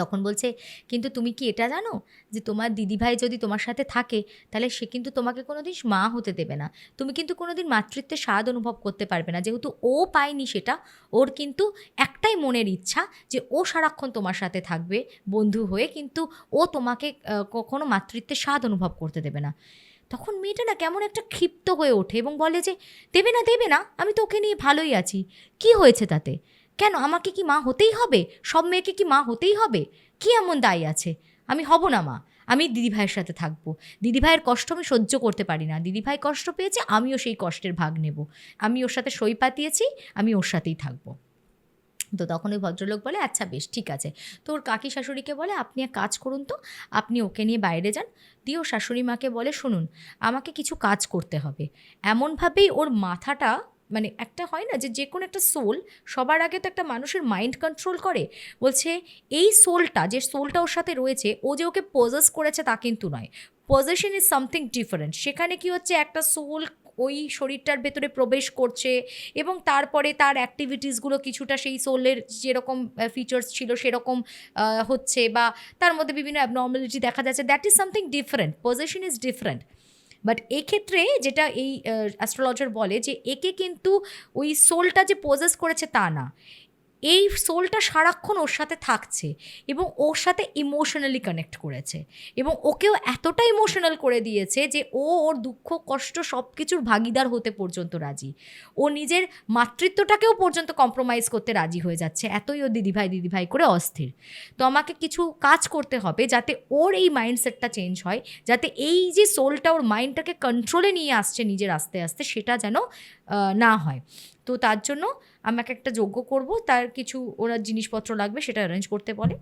তখন বলছে, কিন্তু তুমি কি এটা জানো যে তোমার দিদিভাই যদি তোমার সাথে থাকে, তাহলে সে কিন্তু তোমাকে কোনোদিন মা হতে দেবে না, তুমি কিন্তু কোনোদিন মাতৃত্বের স্বাদ অনুভব করতে পারবে না। যেহেতু ও পায়নি সেটা, ওর কিন্তু একটাই মনের ইচ্ছা যে ও সারাক্ষণ তোমার সাথে থাকবে বন্ধু হয়ে, কিন্তু ও তোমাকে কখনো মাতৃত্বের স্বাদ অনুভব করতে দেবে না। তখন মেয়েটা না কেমন একটা ক্ষিপ্ত হয়ে ওঠে এবং বলে যে, দেবে না, আমি তো ওকে নিয়ে ভালোই আছি, কি হয়েছে তাতে? কেন, আমাকে কি মা হতেই হবে? সব মেয়েকে কি মা হতেই হবে? কি এমন দায় আছে? আমি হব না মা, আমি দিদিভাইয়ের সাথে থাকবো। দিদিভাইয়ের কষ্ট আমি সহ্য করতে পারি না, দিদিভাই কষ্ট পেয়েছে, আমিও সেই কষ্টের ভাগ নেব, আমি ওর সাথে সই পাতিয়েছি, আমি ওর সাথেই থাকবো। তো তখন ওই ভদ্রলোক বলে, আচ্ছা বেশ ঠিক আছে। তো ওর কাকি শাশুড়িকে বলে, আপনি এক কাজ করুন তো, আপনি ওকে নিয়ে বাইরে যান। দিয়ে ওর শাশুড়ি মাকে বলে, শুনুন আমাকে কিছু কাজ করতে হবে। এমনভাবেই ওর মাথাটা, মানে একটা হয় না যে কোনো একটা সোল সবার আগে তো একটা মানুষের মাইন্ড কন্ট্রোল করে, বলছে এই সোলটা ওর সাথে রয়েছে, ও যে ওকে পজেস করেছে তা কিন্তু নয়, পজেশন ইজ সামথিং ডিফারেন্ট। সেখানে কি হচ্ছে, একটা সোল ওই শরীরটার ভেতরে প্রবেশ করছে, এবং তারপরে তার অ্যাক্টিভিটিসগুলো কিছুটা সেই সোলের যেরকম ফিচার্স ছিল সেরকম হচ্ছে, বা তার মধ্যে বিভিন্ন অ্যাবনর্মালিটি দেখা যাচ্ছে, that is something different, possession is different. But এক্ষেত্রে যেটা এই অ্যাস্ট্রোলজার বলে, যে একে কিন্তু ওই সোলটা যে পজেস করেছে তা না, এই সোলটা সারাক্ষণ ওর সাথে থাকছে এবং ওর সাথে ইমোশনালি কানেক্ট করেছে, এবং ওকেও এতটা ইমোশনাল করে দিয়েছে যে ওর দুঃখ কষ্ট সব কিছুর ভাগিদার হতে পর্যন্ত রাজি, ও নিজের মাতৃত্বটাকেও পর্যন্ত কম্প্রোমাইজ করতে রাজি হয়ে যাচ্ছে, এতই ও দিদিভাই করে অস্থির। তো আমাকে কিছু কাজ করতে হবে যাতে ওর এই মাইন্ডসেটটা চেঞ্জ হয়, যাতে এই যে সোলটা ওর মাইন্ডটাকে কন্ট্রোলে নিয়ে আসছে নিজের আস্তে আস্তে, সেটা যেন না হয়। তো তার জন্য আমাকে একটা যজ্ঞ করব, তার কিছু ওরা জিনিসপত্র লাগবে সেটা অ্যারেঞ্জ করতে বলে।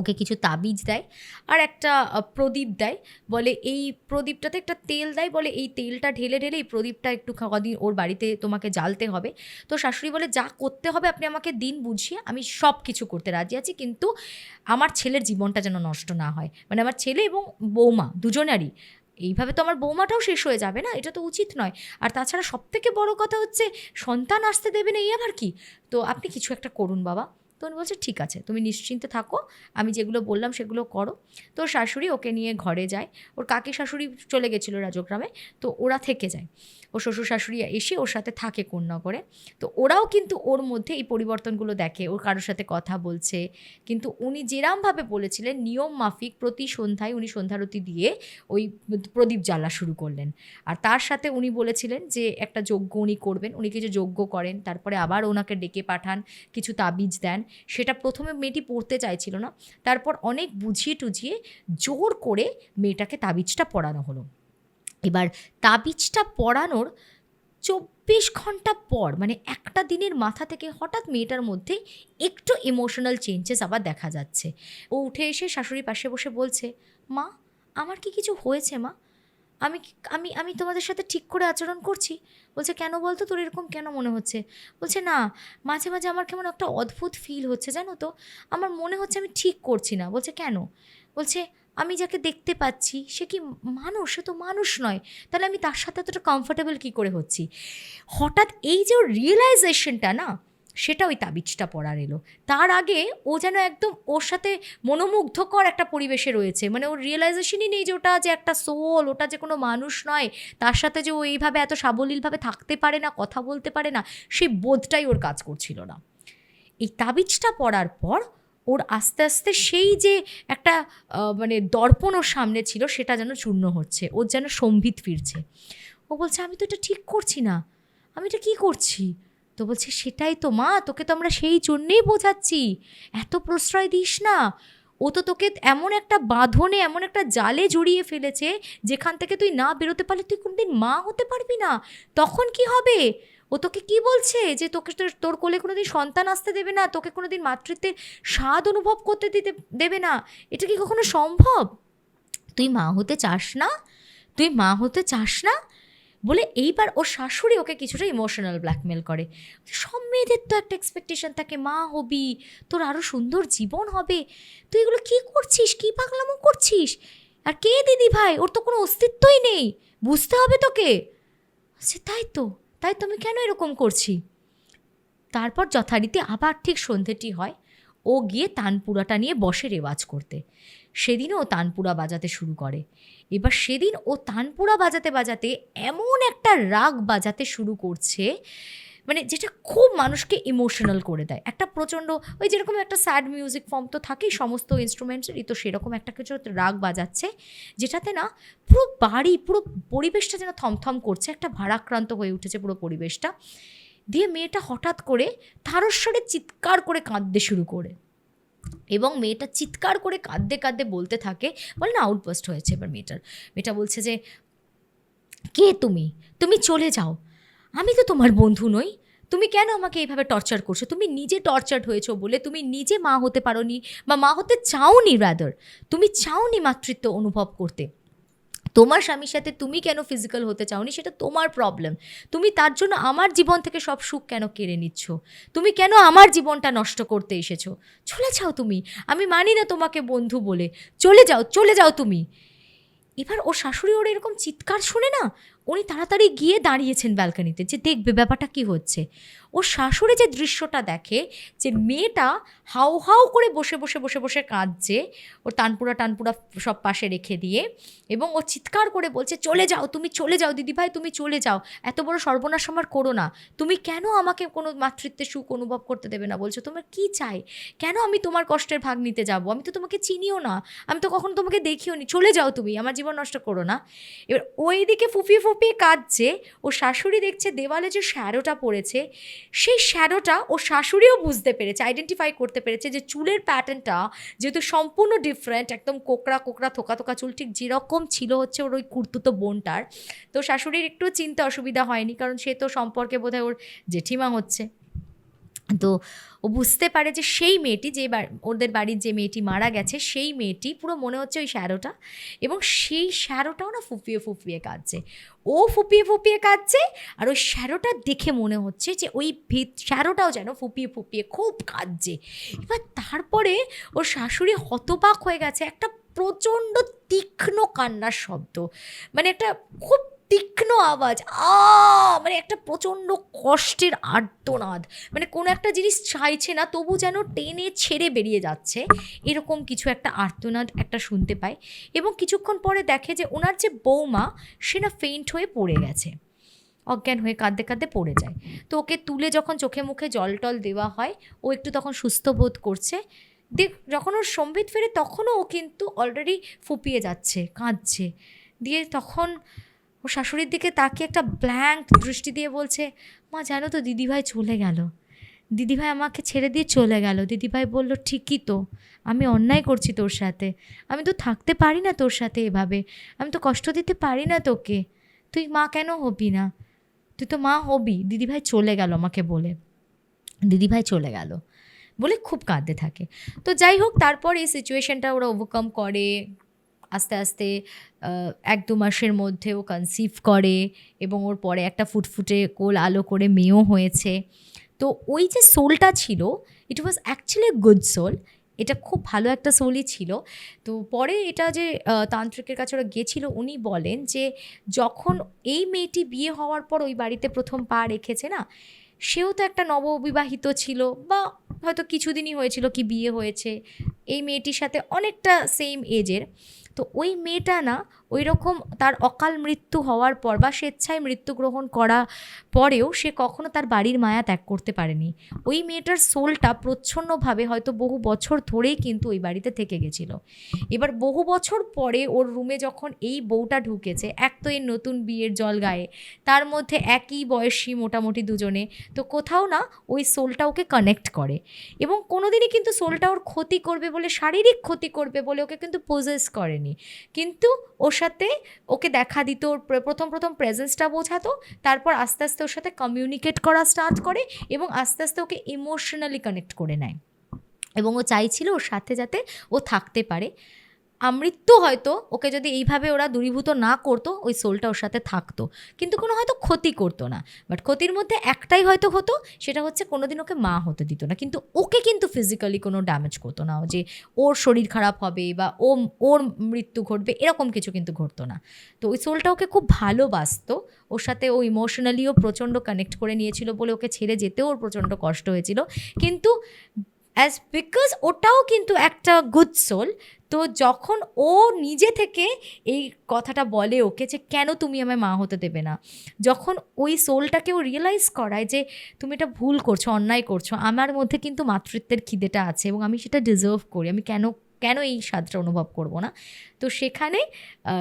ওকে কিছু তাবিজ দেয় আর একটা প্রদীপ দেয়, বলে এই প্রদীপটাতে একটা তেল দেয়, বলে এই তেলটা ঢেলে এই প্রদীপটা একটু কদিন ওর বাড়িতে তোমাকে জ্বালতে হবে। তো শাশুড়ি বলে, যা করতে হবে আপনি আমাকে দিন বুঝিয়ে, আমি সব কিছু করতে রাজি আছি, কিন্তু আমার ছেলের জীবনটা যেন নষ্ট না হয়, মানে আমার ছেলে এবং বৌমা দুজনারই। এইভাবে তো আমার বৌমাটাও শেষ হয়ে যাবে না, এটা তো উচিত নয়। আর তাছাড়া সবথেকে বড় কথা হচ্ছে, সন্তান আসতে দেবে না, এই আবার কি? তো আপনি কিছু একটা করুন বাবা। তো উনি বলছে, ঠিক আছে তুমি নিশ্চিন্তে থাকো, আমি যেগুলো বললাম সেগুলো করো। তো শাশুড়ি ওকে নিয়ে ঘরে যায়, ওর কাকি শাশুড়ি চলে গেছিলো রাজগ্রামে, তো ওরা থেকে যায়। ওর শ্বশুর শাশুড়ি এসে ওর সাথে থাকে কোন্নগরে। তো ওরাও কিন্তু ওর মধ্যে এই পরিবর্তনগুলো দেখে, ওর কারোর সাথে কথা বলছে। কিন্তু উনি যেরমভাবে বলেছিলেন নিয়ম মাফিক প্রতি সন্ধ্যায় উনি সন্ধ্যারতি দিয়ে ওই প্রদীপ জ্বালা শুরু করলেন। আর তার সাথে উনি বলেছিলেন যে একটা যজ্ঞ উনি করবেন, উনি কিছু যজ্ঞ করেন, তারপরে আবার ওনাকে ডেকে পাঠান, কিছু তাবিজ দেন। সেটা প্রথমে মেয়েটি পড়তে চাইছিল না, তারপর অনেক বুঝিয়ে টুঝিয়ে জোর করে মেয়েটাকে তাবিজটা পড়ানো হলো। এবার তাবিজটা পড়ানোর 24 ঘন্টা পর, মানে একটা দিনের মাথা থেকে হঠাৎ মেয়েটার মধ্যে একটু ইমোশনাল চেঞ্জেস আবার দেখা যাচ্ছে। ও উঠে এসে শাশুড়ির পাশে বসে বলছে, মা আমার কি কিছু হয়েছে মা? আমি আমি আমি তোমাদের সাথে ঠিক করে আচরণ করছি? বলছে, কেন বলতো, তোর এরকম কেন মনে হচ্ছে? বলছে, না, মাঝে মাঝে আমার কেমন একটা অদ্ভুত ফিল হচ্ছে জানো তো, আমার মনে হচ্ছে আমি ঠিক করছি না। বলছে, কেন? বলছে, আমি যাকে দেখতে পাচ্ছি সে কি মানুষ? সে তো মানুষ নয়, তাহলে আমি তার সাথে এতটা কমফর্টেবল কী করে হচ্ছি? হঠাৎ এই যে ওর রিয়েলাইজেশনটা না, সেটা ওই তাবিজটা পড়ার এলো। তার আগে ও যেন একদম ওর সাথে মনোমুগ্ধকর একটা পরিবেশে রয়েছে, মানে ওর রিয়েলাইজেশনই নেই যে ওটা যে একটা সোল, ওটা যে কোনো মানুষ নয়, তার সাথে যে ও এইভাবে এত সাবলীলভাবে থাকতে পারে না, কথা বলতে পারে না, সেই বোধটাই ওর কাজ করছিল না। এই তাবিজটা পড়ার পর ওর আস্তে আস্তে সেই যে একটা মানে দর্পণ ওর সামনে ছিল সেটা যেন চূর্ণ হচ্ছে, ওর যেন সম্বিত ফিরছে। ও বলছে, আমি তো এটা ঠিক করছি না, আমি এটা কী করছি? তো বলছে, সেটাই তো মা, তোকে তো আমরা সেই জন্যেই বোঝাচ্ছি, এত প্রশ্রয় দিস না। ও তো তোকে এমন একটা বাঁধনে, এমন একটা জালে জড়িয়ে ফেলেছে যেখান থেকে তুই না বেরোতে পারলে তুই কোনোদিন মা হতে পারবি না। তখন কি হবে? ও তোকে কি বলছে যে তোকে তোর কোলে কোনোদিন সন্তান আসতে দেবে না, তোকে কোনোদিন মাতৃত্বের স্বাদ অনুভব করতে দেবে না। এটা কি কখনো সম্ভব? তুই মা হতে চাস না, তুই মা হতে চাস না বলে এইবার ওর শাশুড়ি ওকে কিছুটা ইমোশনাল ব্ল্যাকমেল করে। সব মেয়েদের তো একটা এক্সপেকটেশন থাকে, মা হবি, তোর আরও সুন্দর জীবন হবে, তুই এগুলো কী করছিস, কী পাগলামো করছিস? আর কে দিদি ভাই? ওর তো কোনো অস্তিত্বই নেই, বুঝতে হবে তোকে। সে তাই তো আমি কেন এরকম করছি? তারপর যথারীতি আবার ঠিক সন্ধেটি হয়, ও গিয়ে তানপুরাটা নিয়ে বসে রেওয়াজ করতে। সেদিনও ও তানপুরা বাজাতে শুরু করে। এবার সেদিন ও তানপুরা বাজাতে বাজাতে এমন একটা রাগ বাজাতে শুরু করছে, মানে যেটা খুব মানুষকে ইমোশনাল করে দেয়। একটা প্রচণ্ড, ওই যেরকম একটা স্যাড মিউজিক ফর্ম তো থাকেই সমস্ত ইনস্ট্রুমেন্টসেরই, তো সেরকম একটা কিছু রাগ বাজাচ্ছে যেটাতে না পুরো বাড়ি, পুরো পরিবেশটা যেন থমথম করছে, একটা ভারাক্রান্ত হয়ে উঠেছে পুরো পরিবেশটা। দিয়ে মেয়েটা হঠাৎ করে তারস্বরে চিৎকার করে কাঁদতে শুরু করে, এবং মেয়েটা চিৎকার করে কাঁদতে কাঁদতে বলতে থাকে, বলে না আউটবাস্ট হয়েছে এবার মেয়েটা বলছে যে, কে তুমি? তুমি চলে যাও, আমি তো তোমার বন্ধু নই, তুমি কেন আমাকে এইভাবে টর্চার করছো? তুমি নিজে টর্চার্ড হয়েছো বলে তুমি নিজে মা হতে পারোনি, বা মা হতে চাওনি, রাদার তুমি চাওনি মাতৃত্ব অনুভব করতে। তোমার স্বামীর সাথে তুমি কেন ফিজিক্যাল হতে চাওনি সেটা তোমার প্রবলেম। তুমি তার জন্য আমার জীবন থেকে সব সুখ কেন কেড়ে নিচ্ছ? তুমি কেন আমার জীবনটা নষ্ট করতে এসেছো? চলে যাও তুমি, আমি মানি না তোমাকে বন্ধু বলে, চলে যাও তুমি। এবার ওর শাশুড়ি ওর এরকম চিৎকার শুনে না, উনি তাড়াতাড়ি গিয়ে দাঁড়িয়েছেন ব্যালকানিতে যে দেখবে ব্যাপারটা কী হচ্ছে। ওর শাশুড়ি যে দৃশ্যটা দেখে, যে মেয়েটা হাউ হাউ করে বসে বসে বসে বসে কাঁদছে, ওর টানপুরা সব পাশে রেখে দিয়ে, এবং ও চিৎকার করে বলছে, চলে যাও তুমি, চলে যাও দিদিভাই, তুমি চলে যাও, এত বড় সর্বনাশ আমার করো না, তুমি কেন আমাকে কোনো মাতৃত্বের সুখ অনুভব করতে দেবে না বলছো? তোমার কি চাই? কেন আমি তোমার কষ্টের ভাগ নিতে যাব? আমি তো তোমাকে চিনিও না, আমি তো কখনো তোমাকে দেখিও নি, চলে যাও তুমি, আমার জীবন নষ্ট করো না। এবার ওই দিকে ফুপিয়ে ফুপিয়ে কাঁদছে, ও শাশুড়ি দেখছে দেওয়ালে যে শ্যাডোটা পড়েছে, সেই শ্যাডোটা ও শাশুড়িও বুঝতে পেরেছে, আইডেন্টিফাই করতে পেরেছে যে চুলের প্যাটার্নটা যেহেতু সম্পূর্ণ ডিফারেন্ট, একদম কোকড়া কোকড়া থোকা থোকা চুল, ঠিক যেরকম ছিল হচ্ছে ওর ওই কুর্তুতো বোনটার। তো শাশুড়ির একটু চিনতে অসুবিধা হয়নি, কারণ সে তো সম্পর্কে বোধহয় ওর জেঠিমা হচ্ছে। তো ও বুঝতে পারে যে সেই মেয়েটি, যে ওদের বাড়ির যে মেয়েটি মারা গেছে, সেই মেয়েটি পুরো মনে হচ্ছে ওই শ্যাডোটা, এবং সেই শ্যাডোটাও না ফুপিয়ে ফুপিয়ে কাঁদছে। ও ফুপিয়ে ফুপিয়ে কাঁদছে, আর ওই শ্যাডোটা দেখে মনে হচ্ছে যে ওই শ্যাডোটাও যেন ফুপিয়ে ফুপিয়ে খুব কাঁদছে। এবার তারপরে ওর শাশুড়ি হতবাক হয়ে গেছে, একটা প্রচণ্ড তীক্ষ্ণ কান্নার শব্দ, মানে একটা খুব তীক্ষ্ণ আওয়াজ, মানে একটা প্রচণ্ড কষ্টের আর্তনাদ, মানে কোনো একটা জিনিস চাইছে না তবু যেন টেনে ছেড়ে বেরিয়ে যাচ্ছে, এরকম কিছু একটা আর্তনাদ একটা শুনতে পায়। এবং কিছুক্ষণ পরে দেখে যে ওনার যে বৌমা, সে না ফেইন্ট হয়ে পড়ে গেছে। অজ্ঞান হয়ে কাঁদতে কাঁদতে পড়ে যায়। তো ওকে তুলে যখন চোখে মুখে জল টল দেওয়া হয়, ও একটু তখন সুস্থ বোধ করছে। যখন ওর সম্বিত ফেরে তখনও ও কিন্তু অলরেডি ফুপিয়ে যাচ্ছে, কাঁদছে। দিয়ে তখন ও শাশুড়ির দিকে তাকিয়ে একটা ব্ল্যাঙ্ক দৃষ্টি দিয়ে বলছে, মা জানো তো দিদিভাই চলে গেল, দিদিভাই আমাকে ছেড়ে দিয়ে চলে গেল। দিদিভাই বলল, ঠিকই তো, আমি অন্যায় করছি তোর সাথে, আমি তো থাকতে পারি না তোর সাথে এভাবে, আমি তো কষ্ট দিতে পারি না তোকে, তুই মা কেন হবি না, তুই তো মা হবি, দিদিভাই চলে গেল আমাকে বলে, দিদিভাই চলে গেল বলে খুব কাঁদতে থাকে। তো যাই হোক, তারপর এই সিচুয়েশানটা ওরা ওভারকাম করে, আস্তে আস্তে 1-2 মাসের মধ্যে ও কনসিভ করে এবং ওর পরে একটা ফুটফুটে কোল আলো করে মেয়েও হয়েছে। তো ওই যে সোলটা ছিল, ইট ওয়াজ অ্যাকচুয়ালি গুড সোল, এটা খুব ভালো একটা সোলই ছিল। তো পরে এটা যে তান্ত্রিকের কাছে ওরা গেছিলো, উনি বলেন যে যখন এই মেয়েটি বিয়ে হওয়ার পর ওই বাড়িতে প্রথম পা রেখেছে না, সেও তো একটা নববিবাহিত ছিল, বা হয়তো কিছুদিনই হয়েছিল কি বিয়ে হয়েছে, এই মেয়েটির সাথে অনেকটা সেম এজের। তো ওই মেয়েটা না ওই রকম তার অকাল মৃত্যু হওয়ার পর বা স্বেচ্ছায় মৃত্যুগ্রহণ করা পরেও সে কখনো তার বাড়ির মায়া ত্যাগ করতে পারেনি। ওই মেয়েটার সোলটা প্রচ্ছন্নভাবে হয়তো বহু বছর ধরেই কিন্তু ওই বাড়িতে থেকে গেছিল। এবার বহু বছর পরে ওর রুমে যখন এই বউটা ঢুকেছে, এক তো এর নতুন বিয়ের জল গায়ে, তার মধ্যে একই বয়সী মোটামুটি দুজনে, তো কোথাও না ওই সোলটা ওকে কানেক্ট করে। এবং কোনোদিনই কিন্তু সোলটা ওর ক্ষতি করবে বলে, শারীরিক ক্ষতি করবে বলে ওকে কিন্তু পজেস করেনি, কিন্তু ওর সাথে ওকে দেখা দিত, ওর প্রথম প্রেজেন্সটা বোঝাতো, তারপর আস্তে আস্তে ওর সাথে কমিউনিকেট করা স্টার্ট করে এবং আস্তে আস্তে ওকে ইমোশনালি কানেক্ট করে নেয়। এবং ও চাইছিল ওর সাথে যাতে ও থাকতে পারে। আমৃত্যু হয়তো ওকে যদি এইভাবে ওরা দূরীভূত না করতো, ওই সোলটা ওর সাথে থাকতো, কিন্তু কোনো হয়তো ক্ষতি করতো না। বাট ক্ষতির মধ্যে একটাই হয়তো হতো, সেটা হচ্ছে কোনোদিন ওকে মা হতে দিত না, কিন্তু ওকে কিন্তু ফিজিক্যালি কোনো ড্যামেজ করতো না, যে ওর শরীর খারাপ হবে বা ওর মৃত্যু ঘটবে এরকম কিছু কিন্তু ঘটতো না। তো ওই সোলটা ওকে খুব ভালোবাসতো, ওর সাথে ও ইমোশনালিও প্রচণ্ড কানেক্ট করে নিয়েছিল বলে ওকে ছেড়ে যেতেও ওর প্রচণ্ড কষ্ট হয়েছিল। কিন্তু বিকজ ওটাও কিন্তু একটা গুড সোল, তো যখন ও নিজে থেকে এই কথাটা বলে ওকে যে কেন তুমি আমায় মা হতে দেবে না, যখন ওই সোলটাকে ও রিয়েলাইজ করায় যে তুমি এটা ভুল করছো, অন্যায় করছো, আমার মধ্যে কিন্তু মাতৃত্বের খিদেটা আছে এবং আমি সেটা ডিজার্ভ করি, আমি কেন এই স্বাদটা অনুভব করব না, তো সেখানে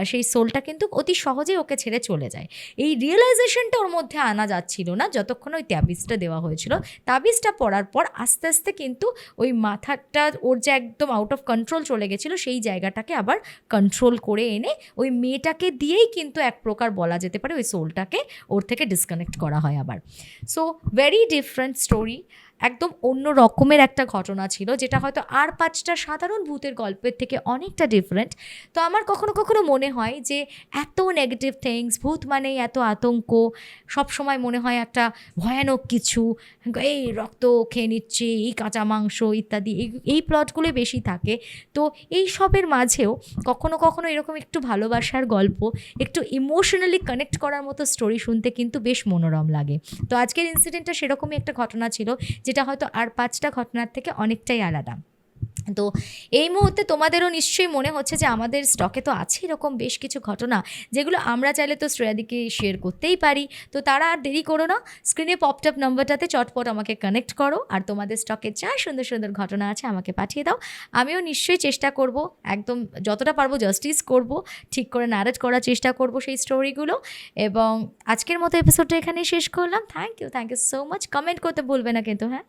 সেই সোলটা কিন্তু অতি সহজেই ওকে ছেড়ে চলে যায়। এই রিয়েলাইজেশনটা ওর মধ্যে আনা যাচ্ছিল না যতক্ষণ ওই তাবিজটা দেওয়া হয়েছিল। তাবিজটা পড়ার পর আস্তে আস্তে কিন্তু ওই মাথাটা ওর যে একদম আউট অফ কন্ট্রোল চলে গেছিলো, সেই জায়গাটাকে আবার কন্ট্রোল করে এনে ওই মেয়েটাকে দিয়েই কিন্তু এক প্রকার বলা যেতে পারে ওই সোলটাকে ওর থেকে ডিসকানেক্ট করা হয় আবার। সো ভেরি ডিফারেন্ট স্টোরি, একদম অন্য রকমের একটা ঘটনা ছিল, যেটা হয়তো আর 5টা সাধারণ ভূতের গল্পের থেকে অনেকটা ডিফারেন্ট। তো আমার কখনো কখনো মনে হয় যে এত নেগেটিভ থিংস, ভূত মানেই এত আতঙ্ক, সবসময় মনে হয় একটা ভয়ানক কিছু, এই রক্ত খেয়ে নিচ্ছে, এই কাঁচা মাংস ইত্যাদি, এই প্লটগুলো বেশি থাকে। তো এই সবের মাঝেও কখনো কখনো এরকম একটু ভালোবাসার গল্প, একটু ইমোশনালি কানেক্ট করার মতো স্টোরি শুনতে কিন্তু বেশ মনোরম লাগে। তো আজকের ইনসিডেন্টটা সেরকমই একটা ঘটনা ছিল, যেটা হয়তো আর 5টা ঘটনার থেকে অনেকটাই আলাদা। তো এই মুহূর্তে তোমাদেরও নিশ্চয়ই মনে হচ্ছে যে আমাদের স্টকে তো আছে এরকম বেশ কিছু ঘটনা, যেগুলো আমরা চাইলে তো শ্রেয়াদিকে শেয়ার করতেই পারি। তো তারা আর দেরি করো না, স্ক্রিনে পপটপ নাম্বারটাতে চটপট আমাকে কানেক্ট করো, আর তোমাদের স্টকে যা সুন্দর সুন্দর ঘটনা আছে আমাকে পাঠিয়ে দাও। আমিও নিশ্চয়ই চেষ্টা করব, একদম যতটা পারবো জাস্টিস করব, ঠিক করে ন্যারেট করার চেষ্টা করব সেই স্টোরিগুলো। এবং আজকের মতো এপিসোডটা এখানেই শেষ করলাম। Thank you so much. Comment করতে ভুলবে না কিন্তু, হ্যাঁ।